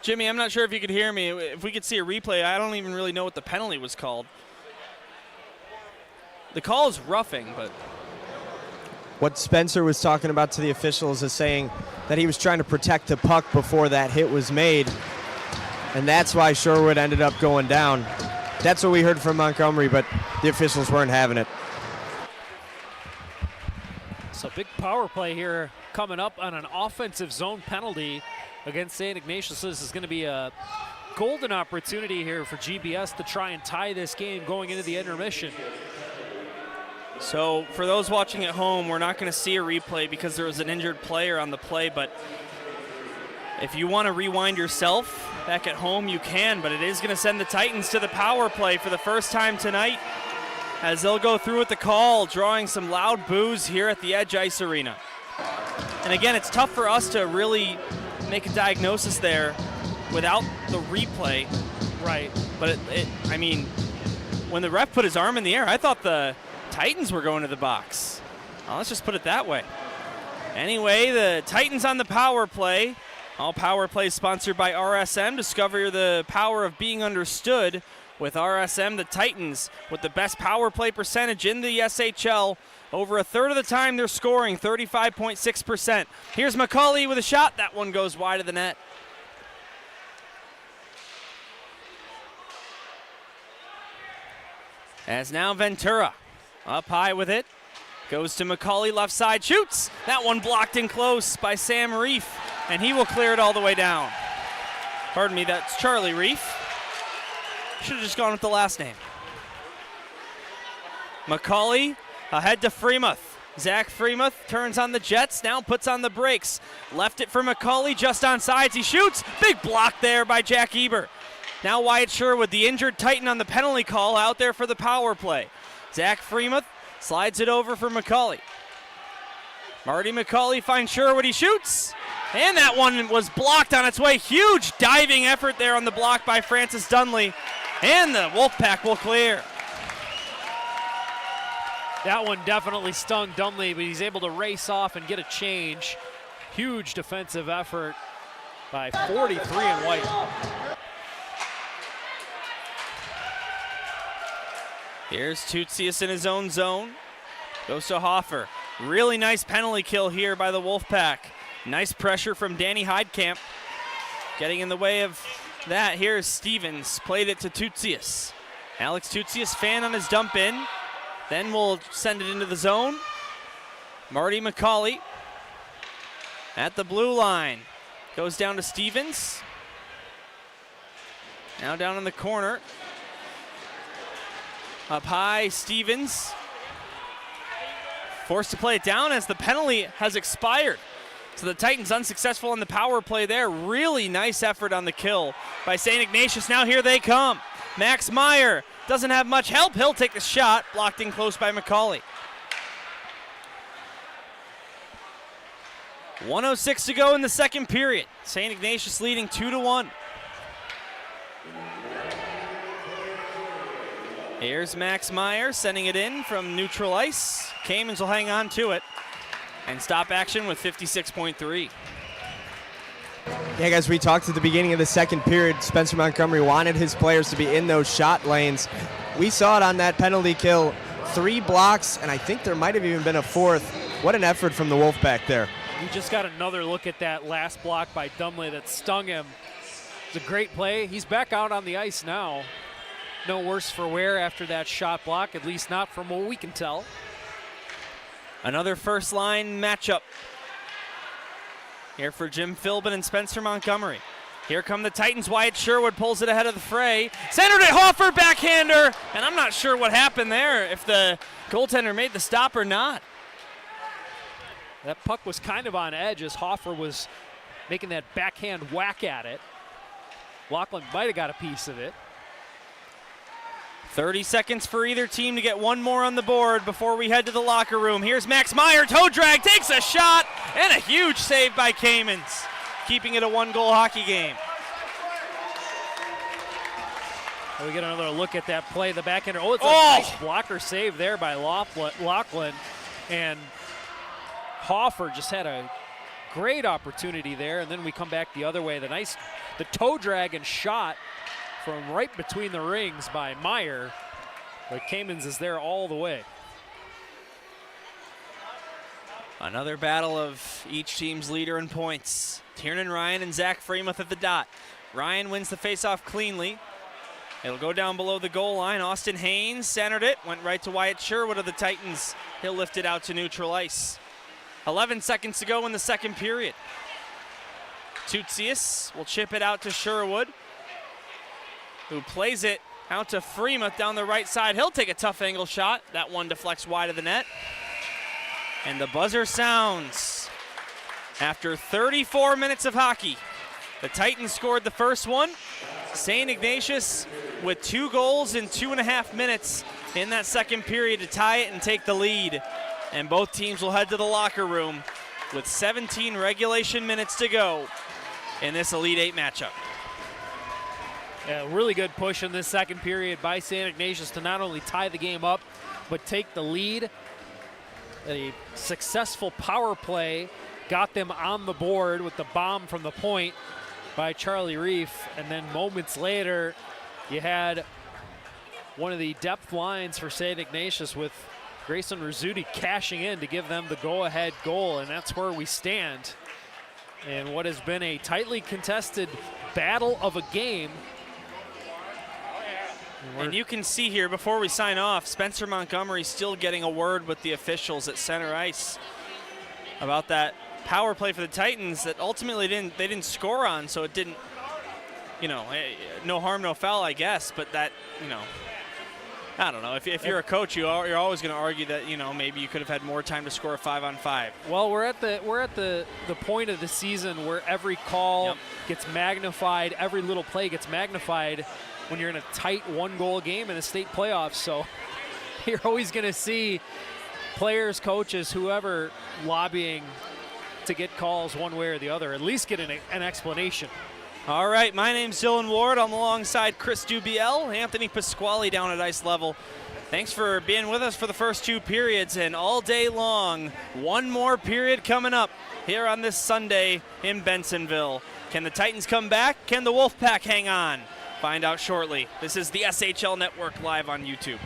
Jimmy, I'm not sure if you could hear me. If we could see a replay, I don't even really know what the penalty was called. The call is roughing, but... What Spencer was talking about to the officials is saying that he was trying to protect the puck before that hit was made, and that's why Sherwood ended up going down. That's what we heard from Montgomery, but the officials weren't having it. So big power play here coming up on an offensive zone penalty against St. Ignatius. This is going to be a golden opportunity here for GBS to try and tie this game going into the intermission. So for those watching at home, we're not going to see a replay because there was an injured player on the play, but if you want to rewind yourself back at home, you can, but it is going to send the Titans to the power play for the first time tonight as they'll go through with the call, drawing some loud boos here at the Edge Ice Arena. And again, it's tough for us to really make a diagnosis there without the replay. Right. But I mean, when the ref put his arm in the air, I thought the Titans were going to the box. Well, let's just put it that way. Anyway, the Titans on the power play. All power plays sponsored by RSM. Discover the power of being understood with RSM. The Titans with the best power play percentage in the SHL. Over a third of the time they're scoring, 35.6%. Here's McCauley with a shot. That one goes wide of the net. As now Ventura up high with it. Goes to McCauley, left side, shoots. That one blocked in close by Sam Reef, and he will clear it all the way down. Pardon me, that's Charlie Reef. Should have just gone with the last name. McCauley ahead to Freemuth. Zach Freemuth turns on the Jets, now puts on the brakes. Left it for McCauley, just on sides, he shoots. Big block there by Jack Eber. Now Wyatt Sherwood, the injured Titan on the penalty call, out there for the power play. Zach Freemuth slides it over for McCauley. Marty McCauley finds Sherwood, he shoots. And that one was blocked on its way. Huge diving effort there on the block by Francis Dunley. And the Wolfpack will clear. That one definitely stung Dunley, but he's able to race off and get a change. Huge defensive effort by 43 in white. Here's Tutsius in his own zone. Goes to Hoffer. Really nice penalty kill here by the Wolfpack. Nice pressure from Danny Heidkamp. Getting in the way of that, here's Stevens. Played it to Tutsius. Alex Tutsius fan on his dump in. Then we'll send it into the zone. Marty McCauley at the blue line. Goes down to Stevens. Now down in the corner. Up high, Stevens. Forced to play it down as the penalty has expired. So the Titans unsuccessful on the power play there. Really nice effort on the kill by St. Ignatius. Now here they come. Max Meyer doesn't have much help. He'll take the shot. Blocked in close by McCauley. 1:06 to go in the second period. St. Ignatius leading 2-1. Here's Max Meyer sending it in from neutral ice. Kamens will hang on to it and stop action with 56.3. Yeah, guys, we talked at the beginning of the second period. Spencer Montgomery wanted his players to be in those shot lanes. We saw it on that penalty kill. 3 blocks, and I think there might have even been a 4th. What an effort from the Wolfpack there. We just got another look at that last block by Dunley that stung him. It's a great play. He's back out on the ice now. No worse for wear after that shot block, at least not from what we can tell. Another first line matchup here for Jim Philbin and Spencer Montgomery. Here come the Titans. Wyatt Sherwood pulls it ahead of the fray. Centered it, Hoffer, backhander. And I'm not sure what happened there, if the goaltender made the stop or not. That puck was kind of on edge as Hoffer was making that backhand whack at it. Laughlin might have got a piece of it. 30 seconds for either team to get one more on the board before we head to the locker room. Here's Max Meyer, toe drag, takes a shot, and a huge save by Kamens, keeping it a 1-goal hockey game. We get another look at that play, the backhander. Oh, it's a nice blocker save there by Laughlin, and Hoffer just had a great opportunity there, and then we come back the other way. The toe drag and shot from right between the rings by Meyer, but Kamens is there all the way. Another battle of each team's leader in points. Tiernan Ryan and Zach Freemuth at the dot. Ryan wins the faceoff cleanly. It'll go down below the goal line. Austin Haynes centered it, went right to Wyatt Sherwood of the Titans. He'll lift it out to neutral ice. 11 seconds to go in the second period. Tutsius will chip it out to Sherwood, who plays it out to Freemuth down the right side. He'll take a tough angle shot. That one deflects wide of the net. And the buzzer sounds. After 34 minutes of hockey, the Titans scored the first one. St. Ignatius with 2 goals in 2.5 minutes in that second period to tie it and take the lead. And both teams will head to the locker room with 17 regulation minutes to go in this Elite Eight matchup. Yeah, really good push in this second period by St. Ignatius to not only tie the game up, but take the lead. A successful power play got them on the board with the bomb from the point by Charlie Reef, and then moments later you had one of the depth lines for St. Ignatius with Grayson Rizzuti cashing in to give them the go-ahead goal, and that's where we stand in what has been a tightly contested battle of a game. And you can see here, before we sign off, Spencer Montgomery still getting a word with the officials at center ice about that power play for the Titans that ultimately they didn't score on, so it didn't, no harm, no foul, I guess. But that, I don't know. If you're a coach, you're always going to argue that maybe you could have had more time to score a 5-on-5. Well, we're at the point of the season where every call gets magnified, every little play gets magnified when you're in a tight 1-goal game in the state playoffs. So you're always going to see players, coaches, whoever lobbying to get calls one way or the other, at least get an explanation. All right, my name's Dylan Ward. I'm alongside Chris Dubiel, Anthony Pasquale down at ice level. Thanks for being with us for the first 2 periods, and all day long, one more period coming up here on this Sunday in Bensonville. Can the Titans come back? Can the Wolfpack hang on? Find out shortly. This is the SHL Network live on YouTube.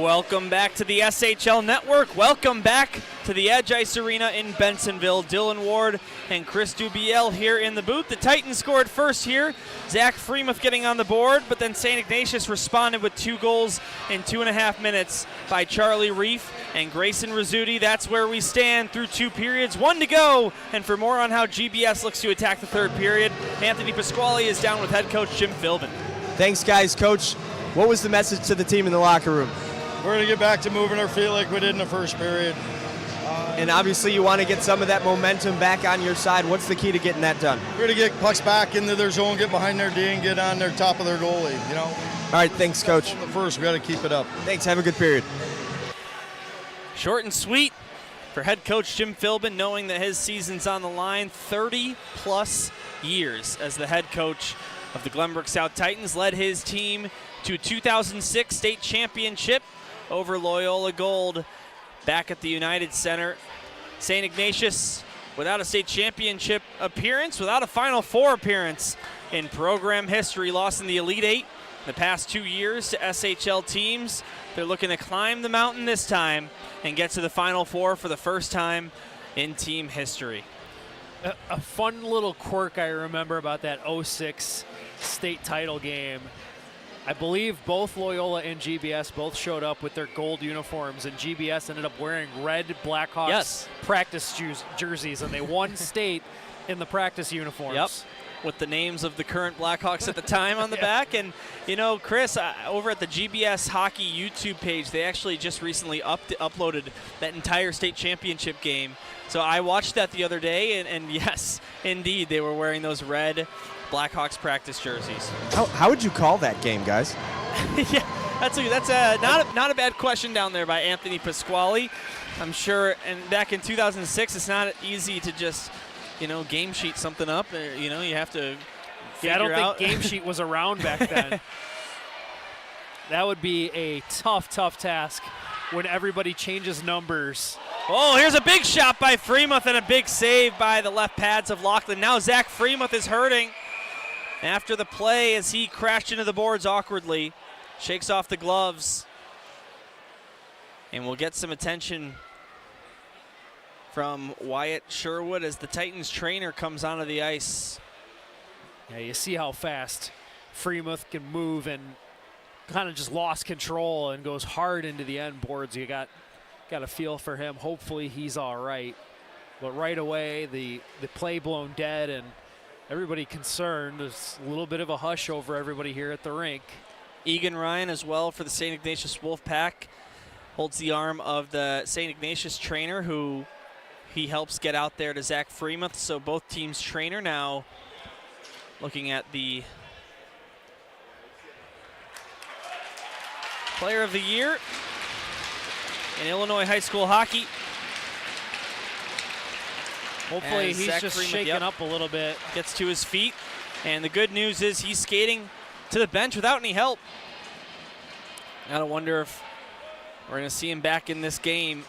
Welcome back to the SHL Network. Welcome back to the Edge Ice Arena in Bensonville. Dylan Ward and Chris Dubiel here in the booth. The Titans scored first here. Zach Freemuth getting on the board, but then St. Ignatius responded with 2 goals in 2.5 minutes by Charlie Reef and Grayson Rizzuti. That's where we stand through 2 periods, 1 to go. And for more on how GBS looks to attack the 3rd period, Anthony Pasquale is down with head coach Jim Philbin. Thanks, guys. Coach, what was the message to the team in the locker room? We're going to get back to moving our feet like we did in the first period. And obviously you want to get some of that momentum back on your side. What's the key to getting that done? We're going to get pucks back into their zone, get behind their D, and get on their top of their goalie, you know. All right, thanks, Coach. The first, we got to keep it up. Thanks, have a good period. Short and sweet for head coach Jim Philbin, knowing that his season's on the line. 30-plus years as the head coach of the Glenbrook South Titans, led his team to a 2006 state championship over Loyola Gold back at the United Center. St. Ignatius without a state championship appearance, without a Final Four appearance in program history, lost in the Elite Eight the past 2 years to SHL teams. They're looking to climb the mountain this time and get to the Final Four for the first time in team history. A fun little quirk I remember about that 06 state title game. I believe both Loyola and GBS both showed up with their gold uniforms, and GBS ended up wearing red Blackhawks practice jerseys, and they won state in the practice uniforms. Yep, with the names of the current Blackhawks at the time on the back. And, you know, Chris, over at the GBS Hockey YouTube page, they actually just recently uploaded that entire state championship game. So I watched that the other day, and yes, indeed, they were wearing those red Blackhawks practice jerseys. How would you call that game, guys? Yeah, that's not a bad question down there by Anthony Pasquale. I'm sure, and back in 2006, it's not easy to just, you know, game sheet something up. You know, you have to figure I don't out. think game sheet was around back then. That would be a tough task when everybody changes numbers. Oh, here's a big shot by Freemuth and a big save by the left pads of Lachlan. Now Zach Freemuth is hurting after the play as he crashed into the boards awkwardly. Shakes off the gloves. And we'll get some attention from Wyatt Sherwood as the Titans trainer comes onto the ice. Yeah, you see how fast Freemuth can move, and kind of just lost control and goes hard into the end boards. You got a feel for him. Hopefully he's all right. But right away, the play blown dead, and everybody concerned. There's a little bit of a hush over everybody here at the rink. Egan Ryan as well for the St. Ignatius Wolfpack holds the arm of the St. Ignatius trainer, who he helps get out there to Zach Freemuth. So both teams' trainer now looking at the Player of the Year in Illinois high school hockey. Hopefully As he's Zach just Freemuth, shaking up a little bit. Gets to his feet. And the good news is he's skating to the bench without any help. Gotta wonder if we're gonna see him back in this game.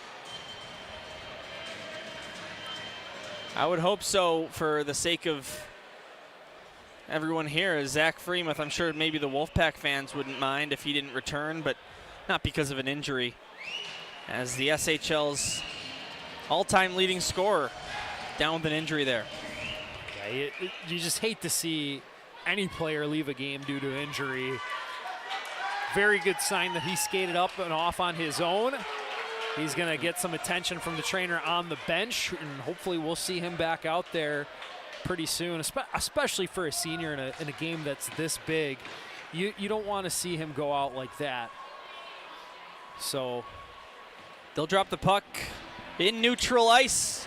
I would hope so, for the sake of everyone here. As Zach Freemuth, I'm sure maybe the Wolfpack fans wouldn't mind if he didn't return, but not because of an injury. As the SHL's all-time leading scorer down with an injury there. Yeah, you just hate to see any player leave a game due to injury. Very good sign that he skated up and off on his own. He's going to get some attention from the trainer on the bench, and hopefully we'll see him back out there pretty soon, especially for a senior in a game that's this big. You don't want to see him go out like that. So they'll drop the puck in neutral ice.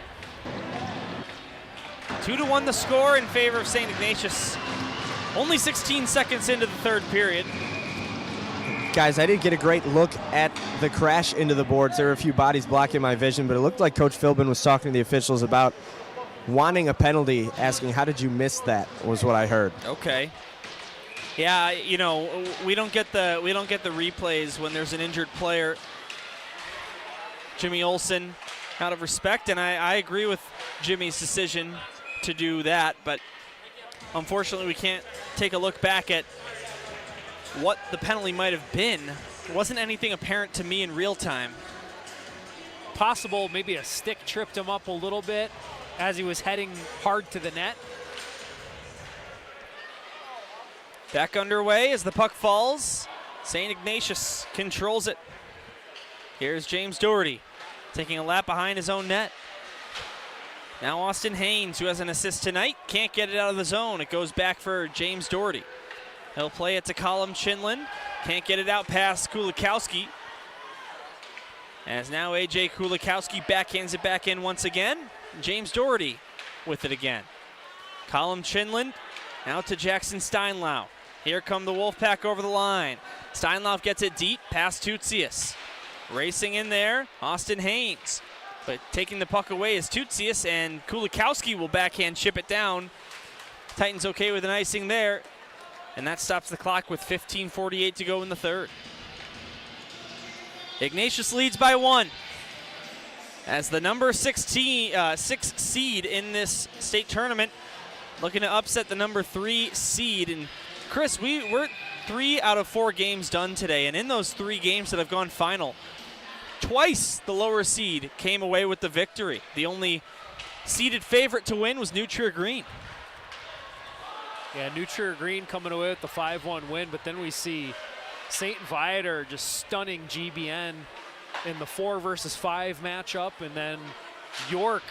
2-1 the score in favor of St. Ignatius. Only 16 seconds into the 3rd period. Guys, I didn't get a great look at the crash into the boards. There were a few bodies blocking my vision, but it looked like Coach Philbin was talking to the officials about wanting a penalty, asking, how did you miss that, was what I heard. Okay. Yeah, you know, we don't get the replays when there's an injured player. Jimmy Olsen, out of respect, and I agree with Jimmy's decision to do that, but unfortunately we can't take a look back at what the penalty might have been Wasn't anything apparent to me in real time. Possible maybe a stick tripped him up a little bit as he was heading hard to the net. Back underway as the puck falls. St. Ignatius controls it. Here's James Doherty taking a lap behind his own net. Now Austin Haynes, who has an assist tonight, can't get it out of the zone. It goes back for James Doherty. He'll play it to Colin Chinlin. Can't get it out past Kulikowski. As now AJ Kulikowski backhands it back in once again. James Doherty with it again. Colin Chinlin out to Jackson Steinlau. Here come the Wolfpack over the line. Steinlau gets it deep past Tutsius. Racing in there, Austin Haynes. But taking the puck away is Tutsius, and Kulikowski will backhand chip it down. Titans okay with an icing there. And that stops the clock with 15:48 to go in the third. Ignatius leads by 1. As the number 6 seed in this state tournament, looking to upset the number 3 seed. And Chris, we're 3 out of 4 games done today, and in those 3 games that have gone final, twice the lower seed came away with the victory. The only seeded favorite to win was New Trier Green. Yeah, New Trier Green coming away with the 5-1 win, but then we see St. Viator just stunning GBN in the 4 versus 5 matchup, and then York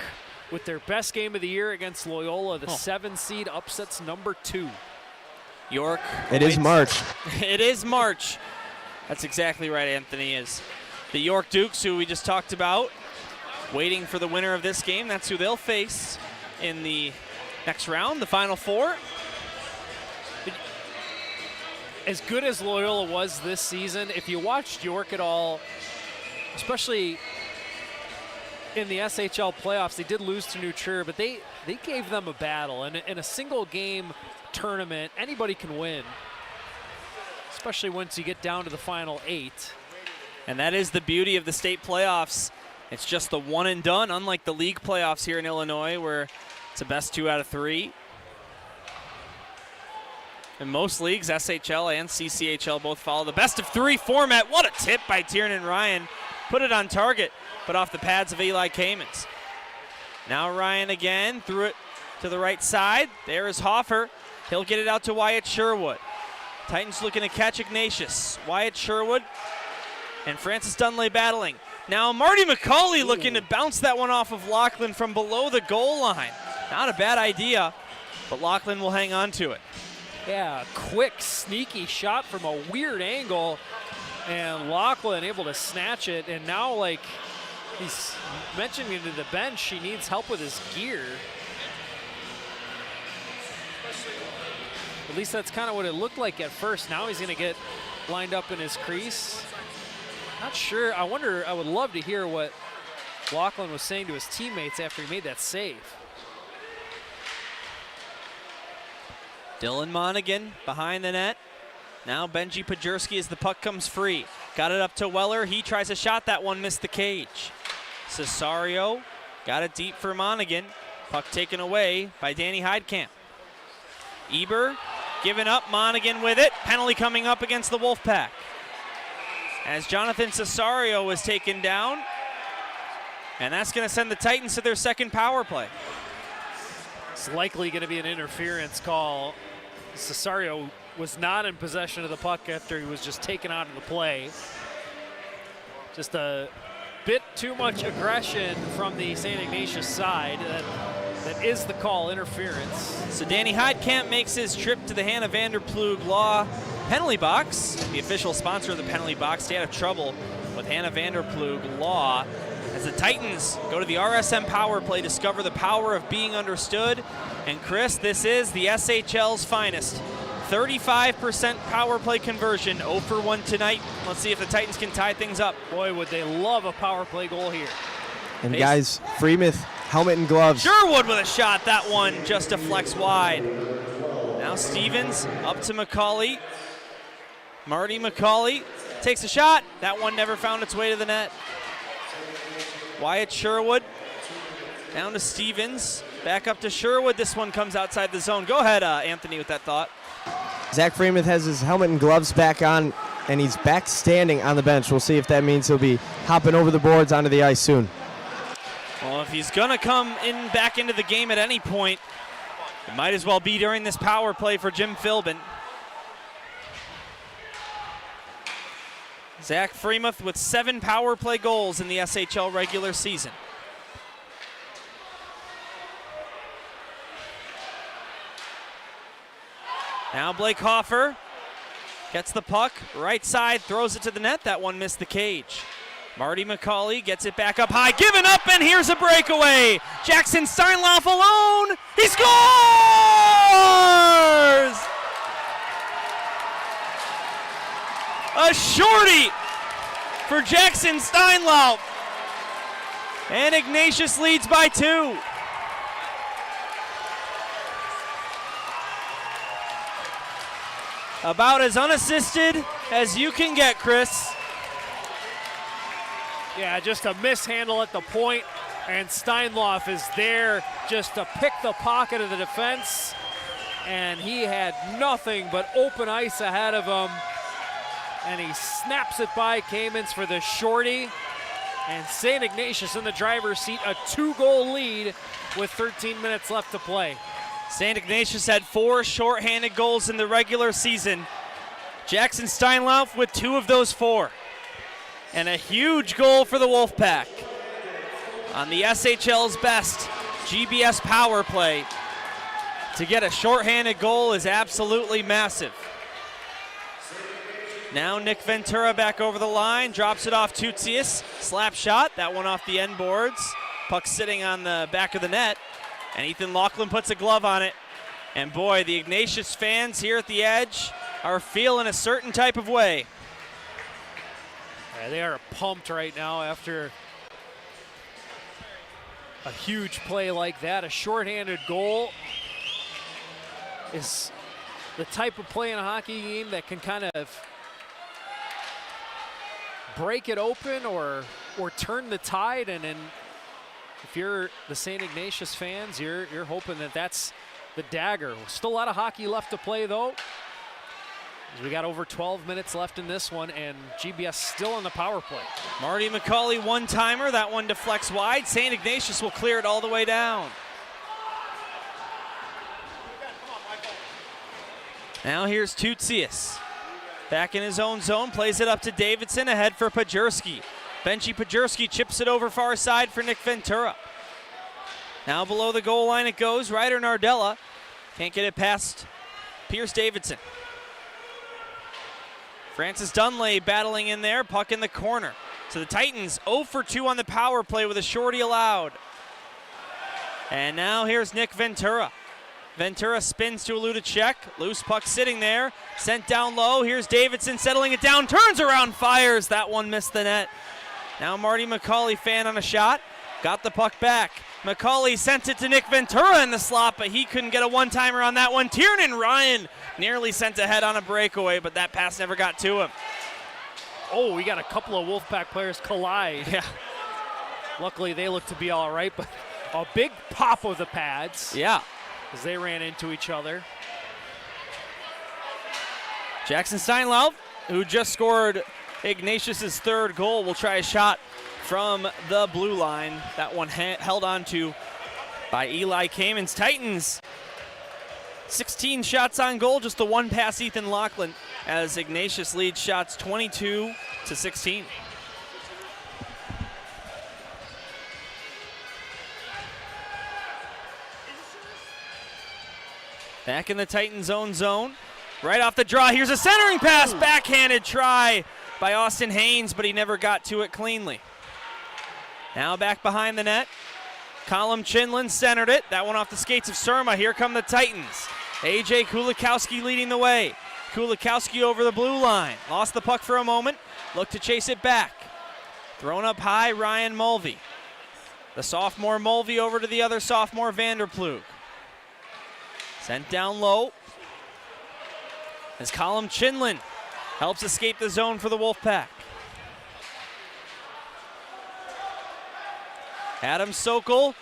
with their best game of the year against Loyola, the 7 seed upsets number 2. York. It is March. It is March. That's exactly right, Anthony. Is the York Dukes, who we just talked about, waiting for the winner of this game. That's who they'll face in the next round, the Final Four. As good as Loyola was this season, if you watched York at all, especially in the SHL playoffs, they did lose to New Trier, but they gave them a battle. And in a single game tournament, anybody can win, especially once you get down to the final 8. And that is the beauty of the state playoffs. It's just the one and done, unlike the league playoffs here in Illinois, where it's a best 2 out of 3. In most leagues, SHL and CCHL both follow the best of 3 format. What a tip by Tiernan Ryan. Put it on target, but off the pads of Eli Kamens. Now Ryan again, threw it to the right side. There is Hoffer. He'll get it out to Wyatt Sherwood. Titans looking to catch Ignatius. Wyatt Sherwood and Francis Dunley battling. Now Marty McCauley looking to bounce that one off of Lachlan from below the goal line. Not a bad idea, but Lachlan will hang on to it. Yeah, quick, sneaky shot from a weird angle, and Lachlan able to snatch it, and now, like, he's mentioning to the bench he needs help with his gear. At least that's kind of what it looked like at first. Now he's going to get lined up in his crease. Not sure. I would love to hear what Lachlan was saying to his teammates after he made that save. Dylan Monaghan behind the net. Now Benji Pajurski as the puck comes free. Got it up to Weller. He tries a shot. That one missed the cage. Cesario got it deep for Monaghan. Puck taken away by Danny Heidkamp. Eber giving up. Monaghan with it. Penalty coming up against the Wolfpack. As Jonathan Cesario was taken down. And that's going to send the Titans to their second power play. It's likely going to be an interference call. Cesario was not in possession of the puck after he was just taken out of the play. Just a bit too much aggression from the St. Ignatius side. That is the call, interference. So Danny Heidkamp makes his trip to the Hannah Vanderploeg Law penalty box, the official sponsor of the penalty box. Stay out of trouble with Hannah Vanderploeg Law. As the Titans go to the RSM power play, discover the power of being understood. And Chris, this is the SHL's finest. 35% power play conversion, 0 for 1 tonight. Let's see if the Titans can tie things up. Boy, would they love a power play goal here. And guys, Freemuth, helmet and gloves. Sherwood with a shot. That one just deflects wide. Now Stevens up to McCauley. Marty McCauley takes a shot. That one never found its way to the net. Wyatt Sherwood down to Stevens. Back up to Sherwood. This one comes outside the zone. Go ahead, Anthony, with that thought. Zach Freemuth has his helmet and gloves back on. and he's back standing on the bench. We'll see if that means he'll be hopping over the boards onto the ice soon. Well, if he's going to come back into the game at any point, it might as well be during this power play for Jim Philbin. Zach Freemuth with 7 power play goals in the SHL regular season. Now Blake Hoffer gets the puck, right side, throws it to the net. That one missed the cage. Marty McCauley gets it back up high, given up, and here's a breakaway. Jackson Steinlauf alone. He scores! A shorty for Jackson Steinlauf. And Ignatius leads by 2. About as unassisted as you can get, Chris. Yeah, just a mishandle at the point, and Steinlauf is there just to pick the pocket of the defense, and he had nothing but open ice ahead of him, and he snaps it by Kamens for the shorty, and St. Ignatius in the driver's seat, a 2-goal lead with 13 minutes left to play. St. Ignatius had 4 shorthanded goals in the regular season. Jackson Steinlauf with 2 of those 4. And a huge goal for the Wolfpack. On the SHL's best GBS power play, to get a shorthanded goal is absolutely massive. Now Nick Ventura back over the line, drops it off Tutsius. Slap shot, that one off the end boards. Puck sitting on the back of the net. And Ethan Laughlin puts a glove on it. And boy, the Ignatius fans here at the edge are feeling a certain type of way. Yeah, they are pumped right now after a huge play like that. A shorthanded goal is the type of play in a hockey game that can kind of break it open or turn the tide, and if you're the St. Ignatius fans, you're hoping that that's the dagger. Still a lot of hockey left to play, though. We got over 12 minutes left in this one, and GBS still on the power play. Marty McCauley one-timer. That one deflects wide. St. Ignatius will clear it all the way down. Now here's Tutsius. Back in his own zone, plays it up to Davidson, ahead for Pajurski. Benji Pajurski chips it over far side for Nick Ventura. Now below the goal line it goes. Ryder Nardella can't get it past Pierce Davidson. Francis Dunlay battling in there, puck in the corner. So the Titans 0 for 2 on the power play with a shorty allowed. And now here's Nick Ventura. Ventura spins to elude a check. Loose puck sitting there. Sent down low. Here's Davidson settling it down. Turns around, fires. That one missed the net. Now Marty McCauley fan on a shot. Got the puck back. McCauley sent it to Nick Ventura in the slot, but he couldn't get a one-timer on that one. Tiernan Ryan nearly sent ahead on a breakaway, but that pass never got to him. Oh, we got a couple of Wolfpack players collide. Yeah. Luckily, they look to be all right, but a big pop of the pads. Yeah. As they ran into each other. Jackson Steinlauf, who just scored Ignatius' 3rd goal, will try a shot from the blue line. That one held on to by Eli Kamens. Titans, 16 shots on goal, just the one pass Ethan Laughlin, as Ignatius leads shots 22-16. Back in the Titans' own zone. Right off the draw, here's a centering pass. Backhanded try by Austin Haynes, but he never got to it cleanly. Now back behind the net. Colin Chinlin centered it. That one off the skates of Surma. Here come the Titans. A.J. Kulikowski leading the way. Kulikowski over the blue line. Lost the puck for a moment. Looked to chase it back. Thrown up high, Ryan Mulvey. The sophomore Mulvey over to the other sophomore Vanderplug. Sent down low. As Colin Chinlin helps escape the zone for the Wolfpack. Adam Sokol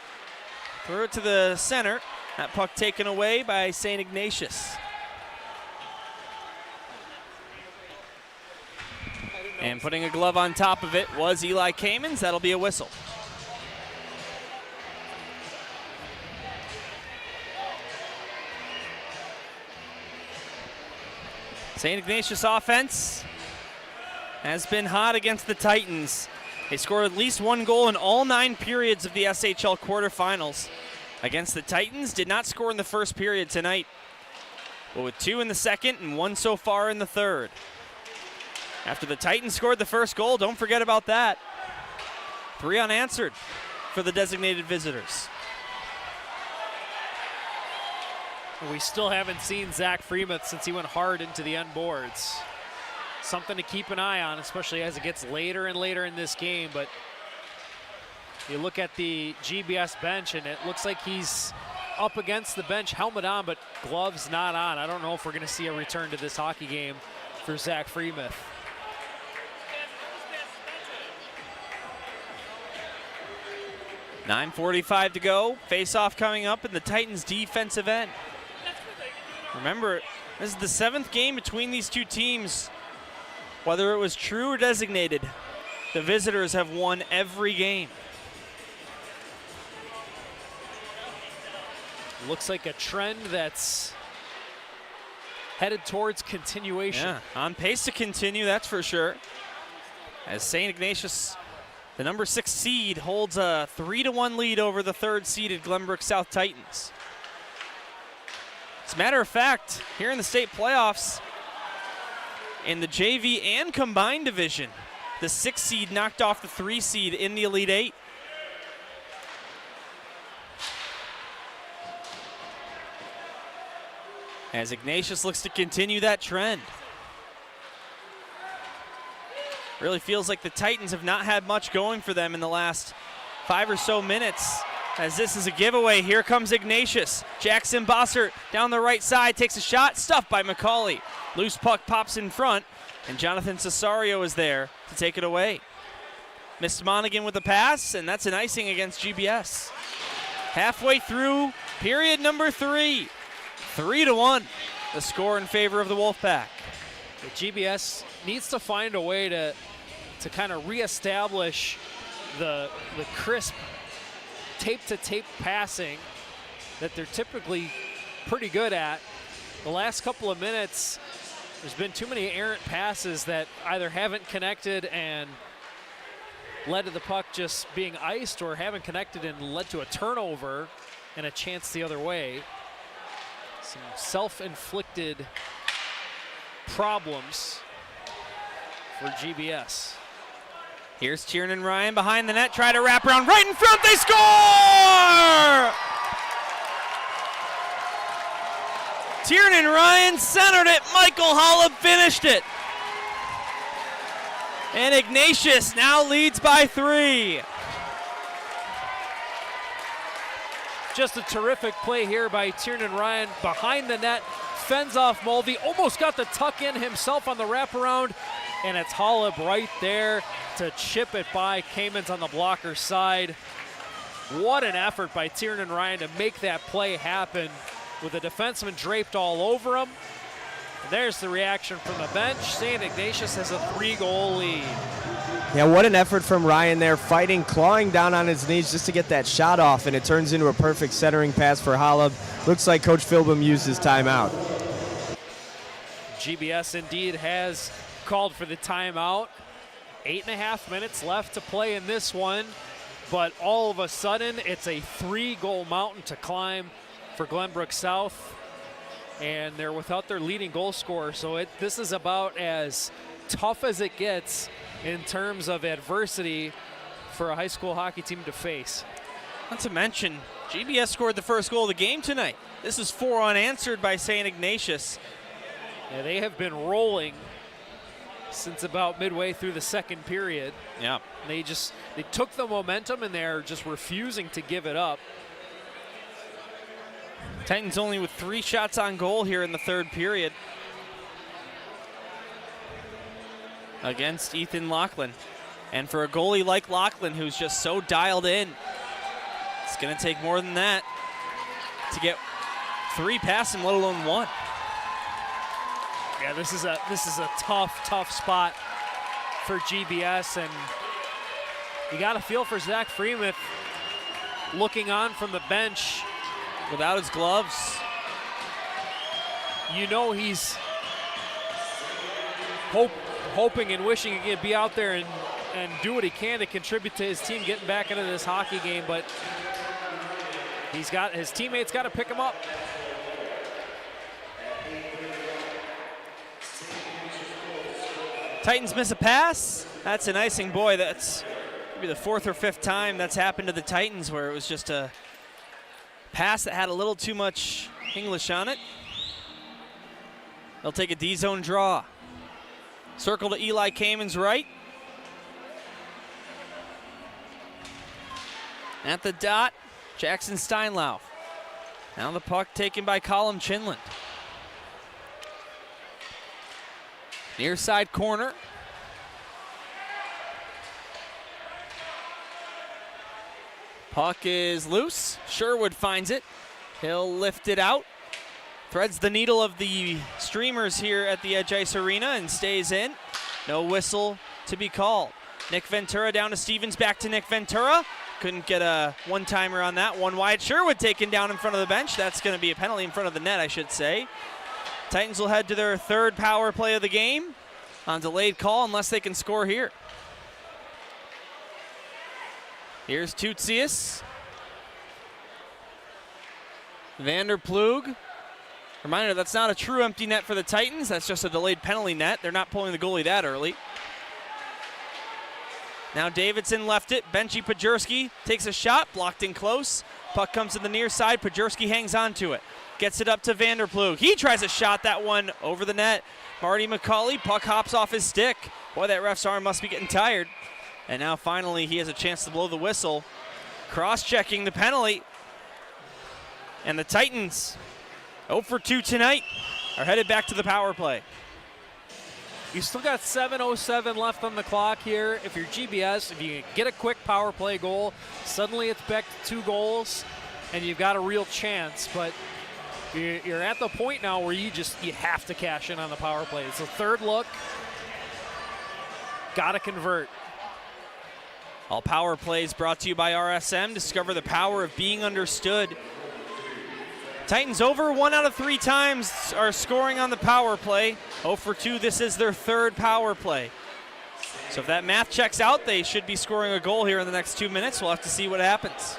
threw it to the center. That puck taken away by St. Ignatius. And putting a glove on top of it was Eli Kamens. That'll be a whistle. St. Ignatius offense has been hot against the Titans. They scored at least one goal in all 9 periods of the SHL quarterfinals. Against the Titans, did not score in the first period tonight, but with 2 in the second and 1 so far in the third. After the Titans scored the first goal, don't forget about that. 3 unanswered for the designated visitors. We still haven't seen Zach Freemuth since he went hard into the end boards. Something to keep an eye on, especially as it gets later and later in this game. But you look at the GBS bench, and it looks like he's up against the bench, helmet on, but gloves not on. I don't know if we're going to see a return to this hockey game for Zach Freemuth. .9:45 to go. Face-off coming up in the Titans' defensive end. Remember, this is the 7th game between these two teams. Whether it was true or designated, the visitors have won every game. Looks like a trend that's headed towards continuation. Yeah, on pace to continue, that's for sure. As St. Ignatius, the number 6 seed, holds a 3-1 lead over the 3rd-seeded Glenbrook South Titans. As a matter of fact, here in the state playoffs, in the JV and combined division, the 6 seed knocked off the 3 seed in the Elite 8. As Ignatius looks to continue that trend. Really feels like the Titans have not had much going for them in the last 5 or so minutes, as this is a giveaway. Here comes Ignatius. Jackson Bossert down the right side, takes a shot, stuffed by McCauley. Loose puck pops in front, and Jonathan Cesario is there to take it away. Missed Monaghan with a pass, and that's an icing against GBS. Halfway through period number 3. 3-1, the score in favor of the Wolfpack. The GBS needs to find a way to kind of reestablish the crisp tape-to-tape passing that they're typically pretty good at. The last couple of minutes, there's been too many errant passes that either haven't connected and led to the puck just being iced, or haven't connected and led to a turnover and a chance the other way. Some self-inflicted problems for GBS. Here's Tiernan Ryan behind the net, try to wrap around right in front, they score! Tiernan Ryan centered it, Michael Hollop finished it. And Ignatius now leads by 3. Just a terrific play here by Tiernan Ryan behind the net, fends off Mulvey, almost got the tuck in himself on the wraparound, and it's Hollop right there to chip it by Kamens on the blocker side. What an effort by Tiernan Ryan to make that play happen with the defenseman draped all over him. And there's the reaction from the bench. St. Ignatius has a 3-goal lead. Yeah, what an effort from Ryan there, fighting, clawing down on his knees just to get that shot off, and it turns into a perfect centering pass for Hollop. Looks like Coach Philbin used his timeout. GBS indeed has called for the timeout. 8.5 minutes left to play in this one, but all of a sudden it's a 3-goal mountain to climb for Glenbrook South, and they're without their leading goal scorer, so this is about as tough as it gets in terms of adversity for a high school hockey team to face. Not to mention, GBS scored the first goal of the game tonight. This is 4 unanswered by St. Ignatius. Yeah, they have been rolling since about midway through the second period. Yeah. They took the momentum, and they're just refusing to give it up. Titans only with 3 shots on goal here in the third period against Ethan Lachlan. And for a goalie like Lachlan, who's just so dialed in, it's going to take more than that to get 3 past him, let alone 1. Yeah, this is a tough spot for GBS, and you got to feel for Zach Freemuth looking on from the bench. Without his gloves. You know he's hoping and wishing he could be out there and do what he can to contribute to his team getting back into this hockey game, but his teammates got to pick him up. Titans miss a pass. That's an icing. Boy, that's maybe the 4th or 5th time that's happened to the Titans, where it was just a pass that had a little too much English on it. They'll take a D-zone draw. Circle to Eli Kamen's right. At the dot, Jackson Steinlauf. Now the puck taken by Colin Chinland. Near side corner. Puck is loose. Sherwood finds it. He'll lift it out. Threads the needle of the streamers here at the Edge Ice Arena and stays in. No whistle to be called. Nick Ventura down to Stevens, back to Nick Ventura. Couldn't get a one-timer on that one. Wyatt Sherwood taken down in front of the bench. That's going to be a penalty in front of the net, I should say. Titans will head to their 3rd power play of the game on delayed call unless they can score here. Here's Tutsius. Vander Plug. Reminder, that's not a true empty net for the Titans. That's just a delayed penalty net. They're not pulling the goalie that early. Now Davidson left it. Benji Pajurski takes a shot, blocked in close. Puck comes to the near side. Pajurski hangs on to it. Gets it up to Vander Plug. He tries a shot, that one over the net. Marty McCauley, puck hops off his stick. Boy, that ref's arm must be getting tired. And now finally he has a chance to blow the whistle. Cross-checking the penalty. And the Titans, 0 for 2 tonight, are headed back to the power play. You still got 7:07 left on the clock here. If you're GBS, if you get a quick power play goal, suddenly it's back to 2 goals, and you've got a real chance. But you're at the point now where you have to cash in on the power play. It's the 3rd look. Got to convert. All power plays brought to you by RSM. Discover the power of being understood. Titans over 1 out of 3 times are scoring on the power play. 0 for 2, this is their 3rd power play. So if that math checks out, they should be scoring a goal here in the next 2 minutes. We'll have to see what happens.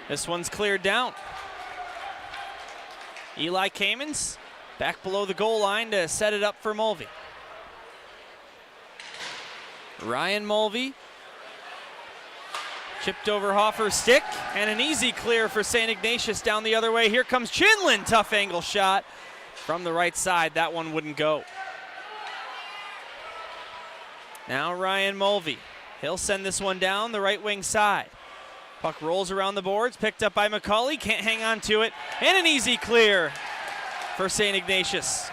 This one's cleared down. Eli Kamens back below the goal line to set it up for Mulvey. Ryan Mulvey. Chipped over Hoffer's stick, and an easy clear for St. Ignatius down the other way. Here comes Chinland, tough angle shot from the right side. That one wouldn't go. Now Ryan Mulvey. He'll send this one down the right wing side. Puck rolls around the boards, picked up by McCauley, can't hang on to it, and an easy clear for St. Ignatius.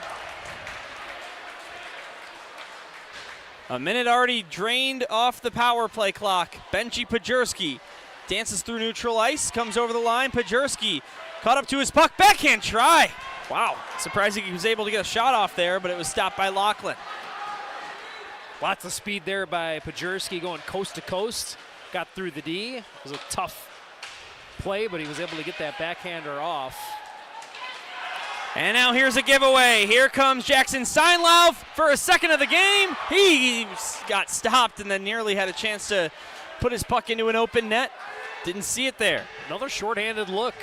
A minute already drained off the power play clock. Benji Pajurski dances through neutral ice, comes over the line. Pajurski caught up to his puck, backhand try. Wow, surprising he was able to get a shot off there, but it was stopped by Lachlan. Lots of speed there by Pajurski going coast to coast. Got through the D. It was a tough play, but he was able to get that backhander off. And now here's a giveaway. Here comes Jackson Steinlauf for a second of the game. He got stopped and then nearly had a chance to put his puck into an open net. Didn't see it there. Another shorthanded look.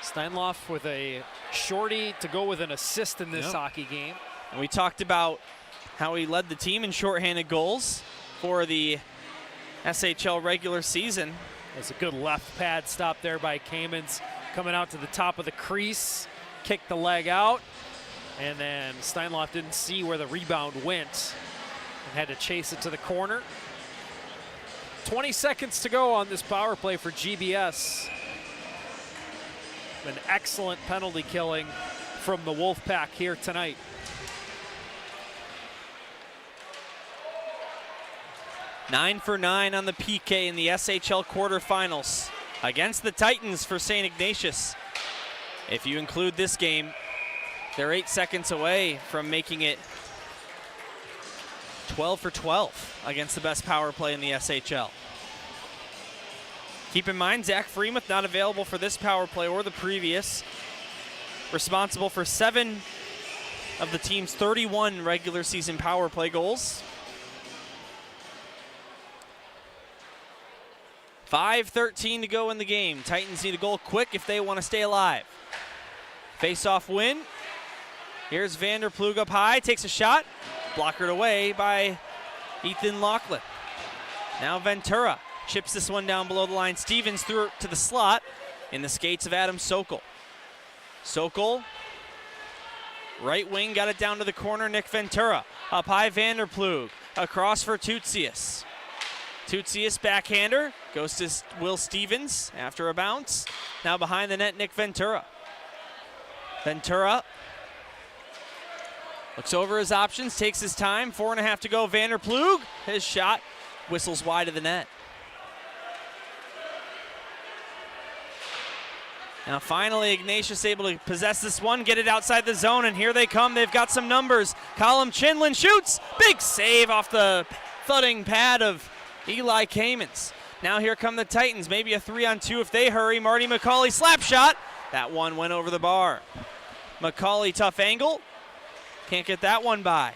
Steinlauf with a shorty to go with an assist in this hockey game. And we talked about how he led the team in shorthanded goals for the SHL regular season. It's a good left pad stop there by Kamens, coming out to the top of the crease. Kicked the leg out, and then Steinlauf didn't see where the rebound went and had to chase it to the corner. 20 seconds to go on this power play for GBS. An excellent penalty killing from the Wolfpack here tonight. Nine for 9 on the PK in the SHL quarterfinals against the Titans for St. Ignatius. If you include this game, they're 8 seconds away from making it 12 for 12 against the best power play in the SHL. Keep in mind, Zach Freemuth not available for this power play or the previous. Responsible for 7 of the team's 31 regular season power play goals. 5:13 to go in the game. Titans need a goal quick if they want to stay alive. Face-off win. Here's Vanderplug up high, takes a shot. Blockered away by Ethan Laughlin. Now Ventura chips this one down below the line. Stevens threw it to the slot in the skates of Adam Sokol. Sokol, right wing, got it down to the corner. Nick Ventura. Up high, Vanderplug. Across for Tutsius. Tutsius backhander. Goes to Will Stevens after a bounce. Now behind the net, Nick Ventura. Ventura looks over his options, takes his time. 4.5 to go. Vanderplug, his shot whistles wide of the net. Now finally Ignatius able to possess this one, get it outside the zone, and here they come. They've got some numbers. Colin Chinlin shoots. Big save off the thudding pad of Eli Kamens. Now here come the Titans. Maybe a 3-on-2 if they hurry. Marty McCauley slap shot. That one went over the bar. McCauley tough angle. Can't get that one by.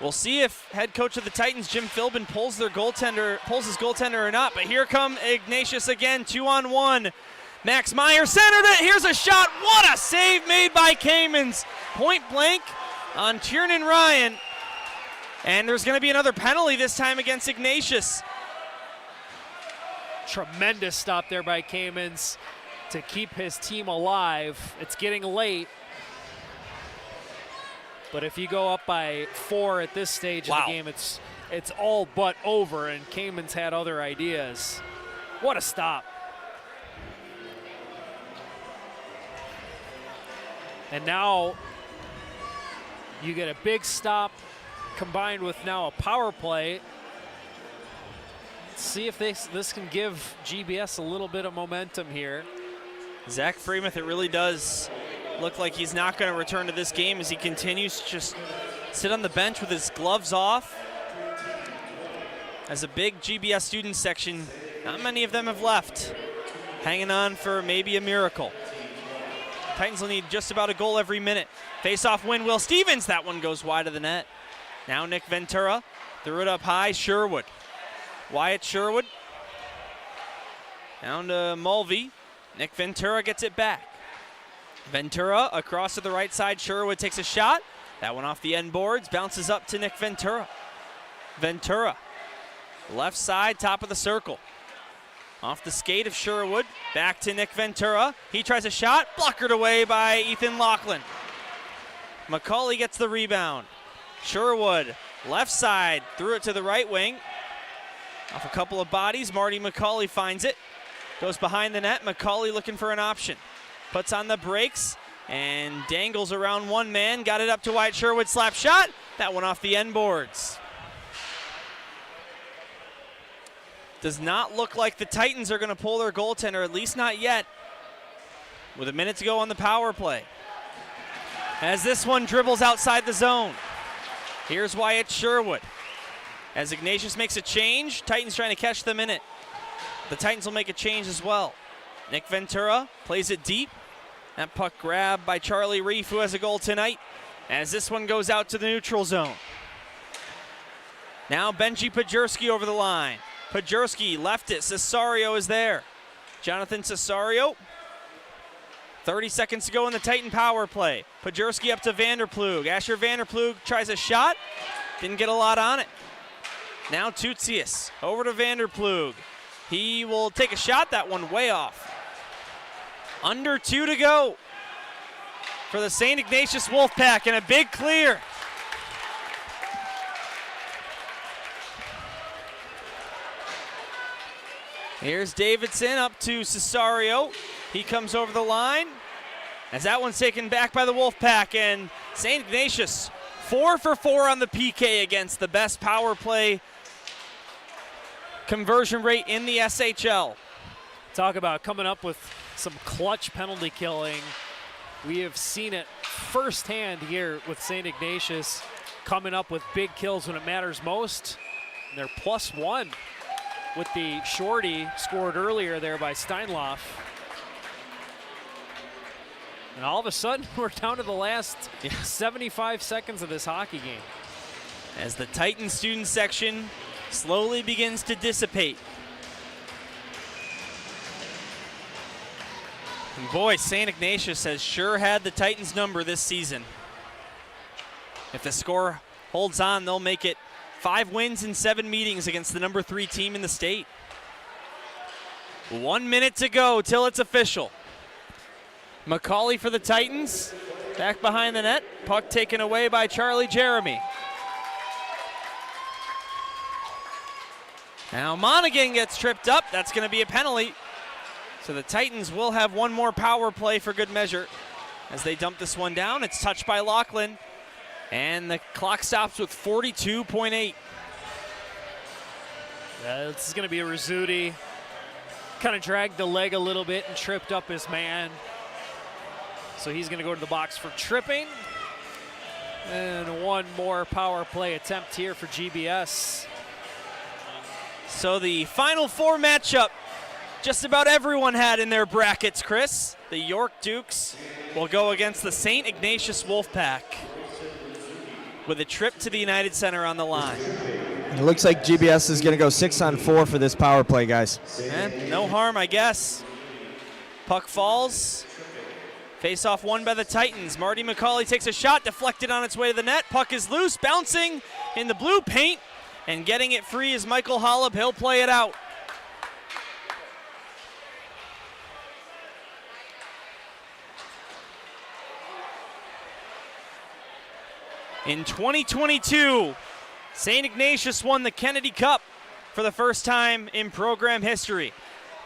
We'll see if head coach of the Titans, Jim Philbin, pulls his goaltender or not. But here come Ignatius again, 2-on-1. Max Meyer centered it. Here's a shot. What a save made by Kamens. Point blank on Tiernan Ryan. And there's going to be another penalty this time against Ignatius. Tremendous stop there by Kamens to keep his team alive. It's getting late. But if you go up by 4 at this stage of the game, it's all but over, and Kamens had other ideas. What a stop. And now you get a big stop combined with now a power play. Let's see if this can give GBS a little bit of momentum here. Zach Freemuth, it really does look like he's not going to return to this game as he continues to just sit on the bench with his gloves off. As a big GBS student section, not many of them have left, hanging on for maybe a miracle. Titans will need just about a goal every minute. Face-off win, Will Stevens. That one goes wide of the net. Now Nick Ventura threw it up high. Sherwood. Wyatt Sherwood. Down to Mulvey. Nick Ventura gets it back. Ventura across to the right side. Sherwood takes a shot. That one off the end boards. Bounces up to Nick Ventura. Ventura. Left side, top of the circle. Off the skate of Sherwood. Back to Nick Ventura. He tries a shot. Blockered away by Ethan Laughlin. McCauley gets the rebound. Sherwood, left side, threw it to the right wing. Off a couple of bodies, Marty McCauley finds it. Goes behind the net, McCauley looking for an option. Puts on the brakes and dangles around one man. Got it up to Wyatt Sherwood, slap shot. That one off the end boards. Does not look like the Titans are going to pull their goaltender, at least not yet. With a minute to go on the power play. As this one dribbles outside the zone. Here's Wyatt Sherwood. As Ignatius makes a change, Titans trying to catch them in it. The Titans will make a change as well. Nick Ventura plays it deep. That puck grabbed by Charlie Reef, who has a goal tonight, as this one goes out to the neutral zone. Now Benji Pajurski over the line. Pajurski left it. Cesario is there. Jonathan Cesario. 30 seconds to go in the Titan power play. Pajurski up to Vanderplug. Asher Vanderplug tries a shot. Didn't get a lot on it. Now Tutsius over to Vanderplug. He will take a shot. That one way off. Under 2 to go for the St. Ignatius Wolfpack, and a big clear. Here's Davidson up to Cesario. He comes over the line as that one's taken back by the Wolfpack, and St. Ignatius 4 for 4 on the PK against the best power play conversion rate in the SHL. Talk about coming up with some clutch penalty killing. We have seen it firsthand here with St. Ignatius coming up with big kills when it matters most. And they're +1 with the shorty scored earlier there by Steinlauf. And all of a sudden, we're down to the last 75 seconds of this hockey game. As the Titan student section slowly begins to dissipate. And boy, St. Ignatius has sure had the Titans number this season. If the score holds on, they'll make it 5 wins in 7 meetings against the number 3 team in the state. 1 minute to go till it's official. McCauley for the Titans, back behind the net. Puck taken away by Charlie Jeremy. Now Monaghan gets tripped up. That's going to be a penalty. So the Titans will have one more power play for good measure. As they dump this one down, it's touched by Lachlan. And the clock stops with 42.8. This is going to be a Rizzuti. Kind of dragged the leg a little bit and tripped up his man. So he's going to go to the box for tripping. And one more power play attempt here for GBS. So the Final Four matchup just about everyone had in their brackets, Chris. The York Dukes will go against the St. Ignatius Wolfpack with a trip to the United Center on the line. It looks like GBS is going to go 6-on-4 for this power play, guys. No harm, I guess. Puck falls. Face-off won by the Titans. Marty McCauley takes a shot, deflected on its way to the net. Puck is loose, bouncing in the blue paint, and getting it free is Michael Hollop. He'll play it out. In 2022, St. Ignatius won the Kennedy Cup for the first time in program history.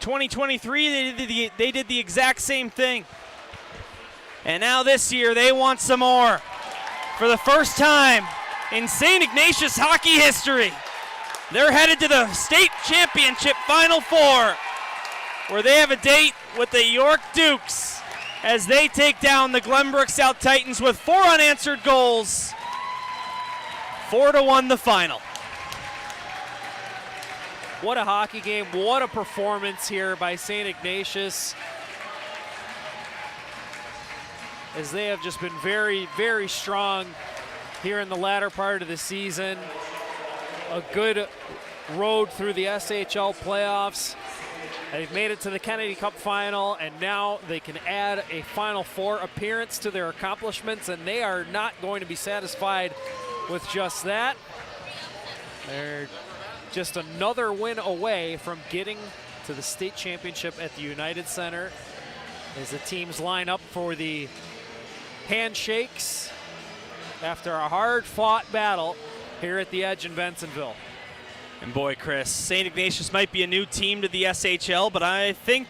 2023, they did the exact same thing. And now this year, they want some more. For the first time in St. Ignatius hockey history, they're headed to the state championship Final Four, where they have a date with the York Dukes as they take down the Glenbrook South Titans with 4 unanswered goals. 4-1 the final. What a hockey game. What a performance here by St. Ignatius. As they have just been very, very strong here in the latter part of the season. A good road through the SHL playoffs. They've made it to the Kennedy Cup final, and now they can add a Final Four appearance to their accomplishments, and they are not going to be satisfied with just that. They're just another win away from getting to the state championship at the United Center as the teams line up for the handshakes after a hard-fought battle here at the Edge in Bensonville. And boy, Chris, St. Ignatius might be a new team to the SHL, but I think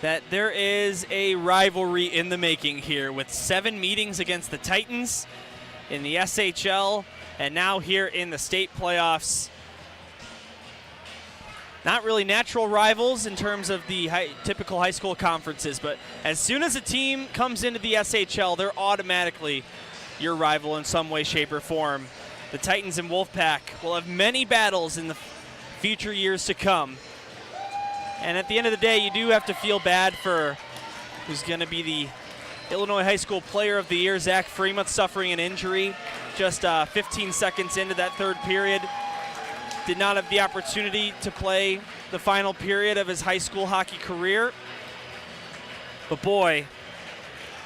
that there is a rivalry in the making here with 7 meetings against the Titans in the SHL and now here in the state playoffs. Not really natural rivals in terms of the typical high school conferences, but as soon as a team comes into the SHL, they're automatically your rival in some way, shape, or form. The Titans and Wolfpack will have many battles in the future years to come. And at the end of the day, you do have to feel bad for who's going to be the Illinois High School Player of the Year, Zach Fremont, suffering an injury just 15 seconds into that third period. Did not have the opportunity to play the final period of his high school hockey career. But boy,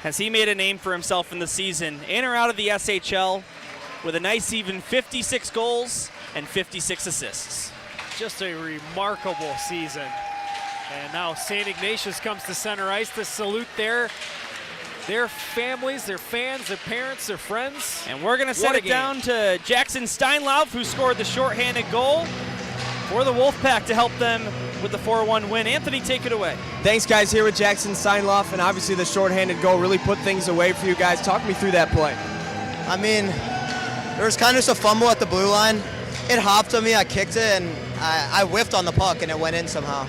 has he made a name for himself in the season, in or out of the SHL, with a nice even 56 goals and 56 assists. Just a remarkable season. And now St. Ignatius comes to center ice to salute their families, their fans, their parents, their friends. And we're going to set it down to Jackson Steinlauf, who scored the shorthanded goal for the Wolfpack to help them with the 4-1 win. Anthony, take it away. Thanks, guys, here with Jackson Steinlauf, and obviously the shorthanded goal really put things away for you guys. Talk me through that play. I mean, there was kind of just a fumble at the blue line. It hopped on me, I kicked it, and I whiffed on the puck, and it went in somehow.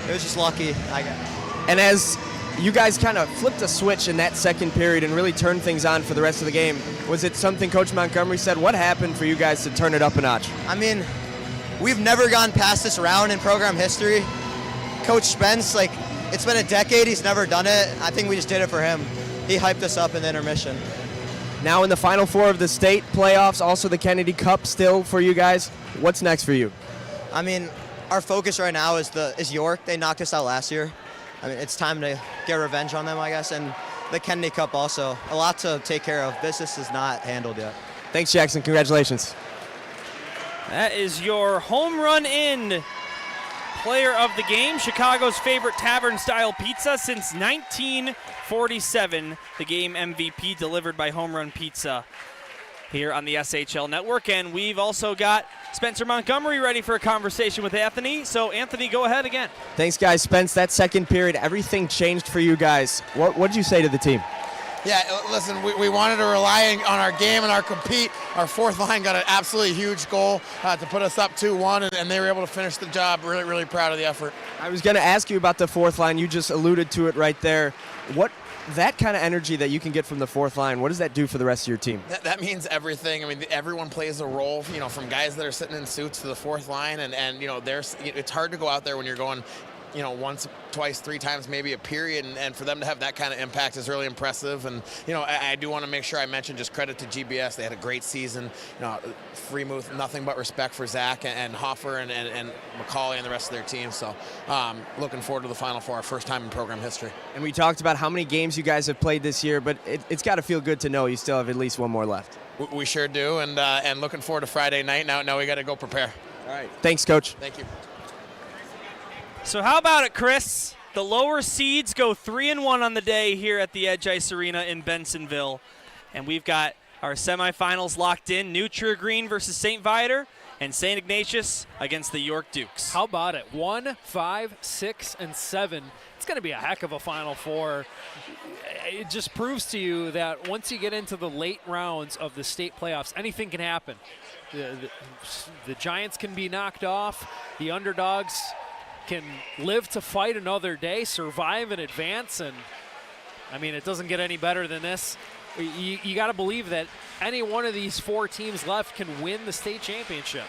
It was just lucky, I guess. And as You guys kind of flipped a switch in that second period and really turned things on for the rest of the game. Was it something Coach Montgomery said? What happened for you guys to turn it up a notch? I mean, we've never gone past this round in program history. Coach Spence, like, it's been a decade, he's never done it. I think we just did it for him. He hyped us up in the intermission. Now in the Final Four of the state playoffs, also the Kennedy Cup still for you guys. What's next for you? I mean, our focus right now is York. They knocked us out last year. I mean, it's time to get revenge on them, I guess, and the Kennedy Cup also. A lot to take care of. Business is not handled yet. Thanks, Jackson. Congratulations. That is your home run in player of the game, Chicago's favorite tavern-style pizza since 1947. The game MVP delivered by Home Run Pizza here on the SHL Network. And we've also got Spencer Montgomery ready for a conversation with Anthony. So, Anthony, go ahead again. Thanks, guys. Spence, that second period, everything changed for you guys. What did you say to the team? Yeah, listen, we wanted to rely on our game and our compete. Our fourth line got an absolutely huge goal to put us up 2-1, and they were able to finish the job. Really, really proud of the effort. I was going to ask you about the fourth line. You just alluded to it right there. That kind of energy that you can get from the fourth line, what does that do for the rest of your team? That means everything. I mean, everyone plays a role, from guys that are sitting in suits to the fourth line, and it's hard to go out there when you're going, once, twice, three times maybe a period, and for them to have that kind of impact is really impressive. And I do want to make sure I mention just credit to GBS. They had a great season. Freemuth, nothing but respect for Zach and Hoffer and McCauley and the rest of their team. So looking forward to the Final Four, our first time in program history. And we talked about how many games you guys have played this year, but it's got to feel good to know you still have at least one more left. We sure do, and looking forward to Friday night. Now we got to go prepare. All right. Thanks, Coach. Thank you. So how about it, Chris? The lower seeds go 3-1 on the day here at the Edge Ice Arena in Bensonville. And we've got our semifinals locked in. New True Green versus St. Viator and St. Ignatius against the York Dukes. How about it? 1, 5, 6, and 7. It's going to be a heck of a Final Four. It just proves to you that once you get into the late rounds of the state playoffs, anything can happen. The Giants can be knocked off. The underdogs can live to fight another day, survive and advance, and I mean, it doesn't get any better than this. You got to believe that any one of these four teams left can win the state championship.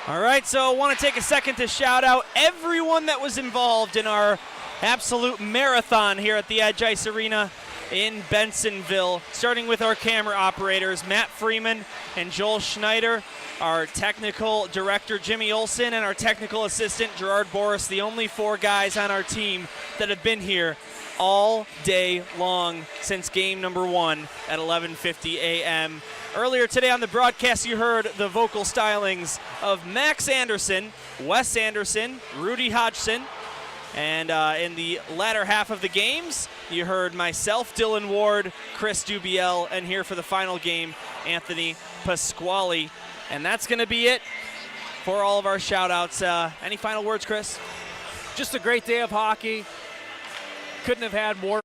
All right, so I want to take a second to shout out everyone that was involved in our absolute marathon here at the Edge Ice Arena in Bensonville, starting with our camera operators, Matt Freeman and Joel Schneider, our technical director, Jimmy Olson, and our technical assistant, Gerard Boris, the only four guys on our team that have been here all day long since game number 1 at 11:50 a.m. Earlier today on the broadcast, you heard the vocal stylings of Max Anderson, Wes Anderson, Rudy Hodgson, and in the latter half of the games, you heard myself, Dylan Ward, Chris Dubiel, and here for the final game, Anthony Pasquale. And that's going to be it for all of our shout-outs. Any final words, Chris? Just a great day of hockey. Couldn't have had more.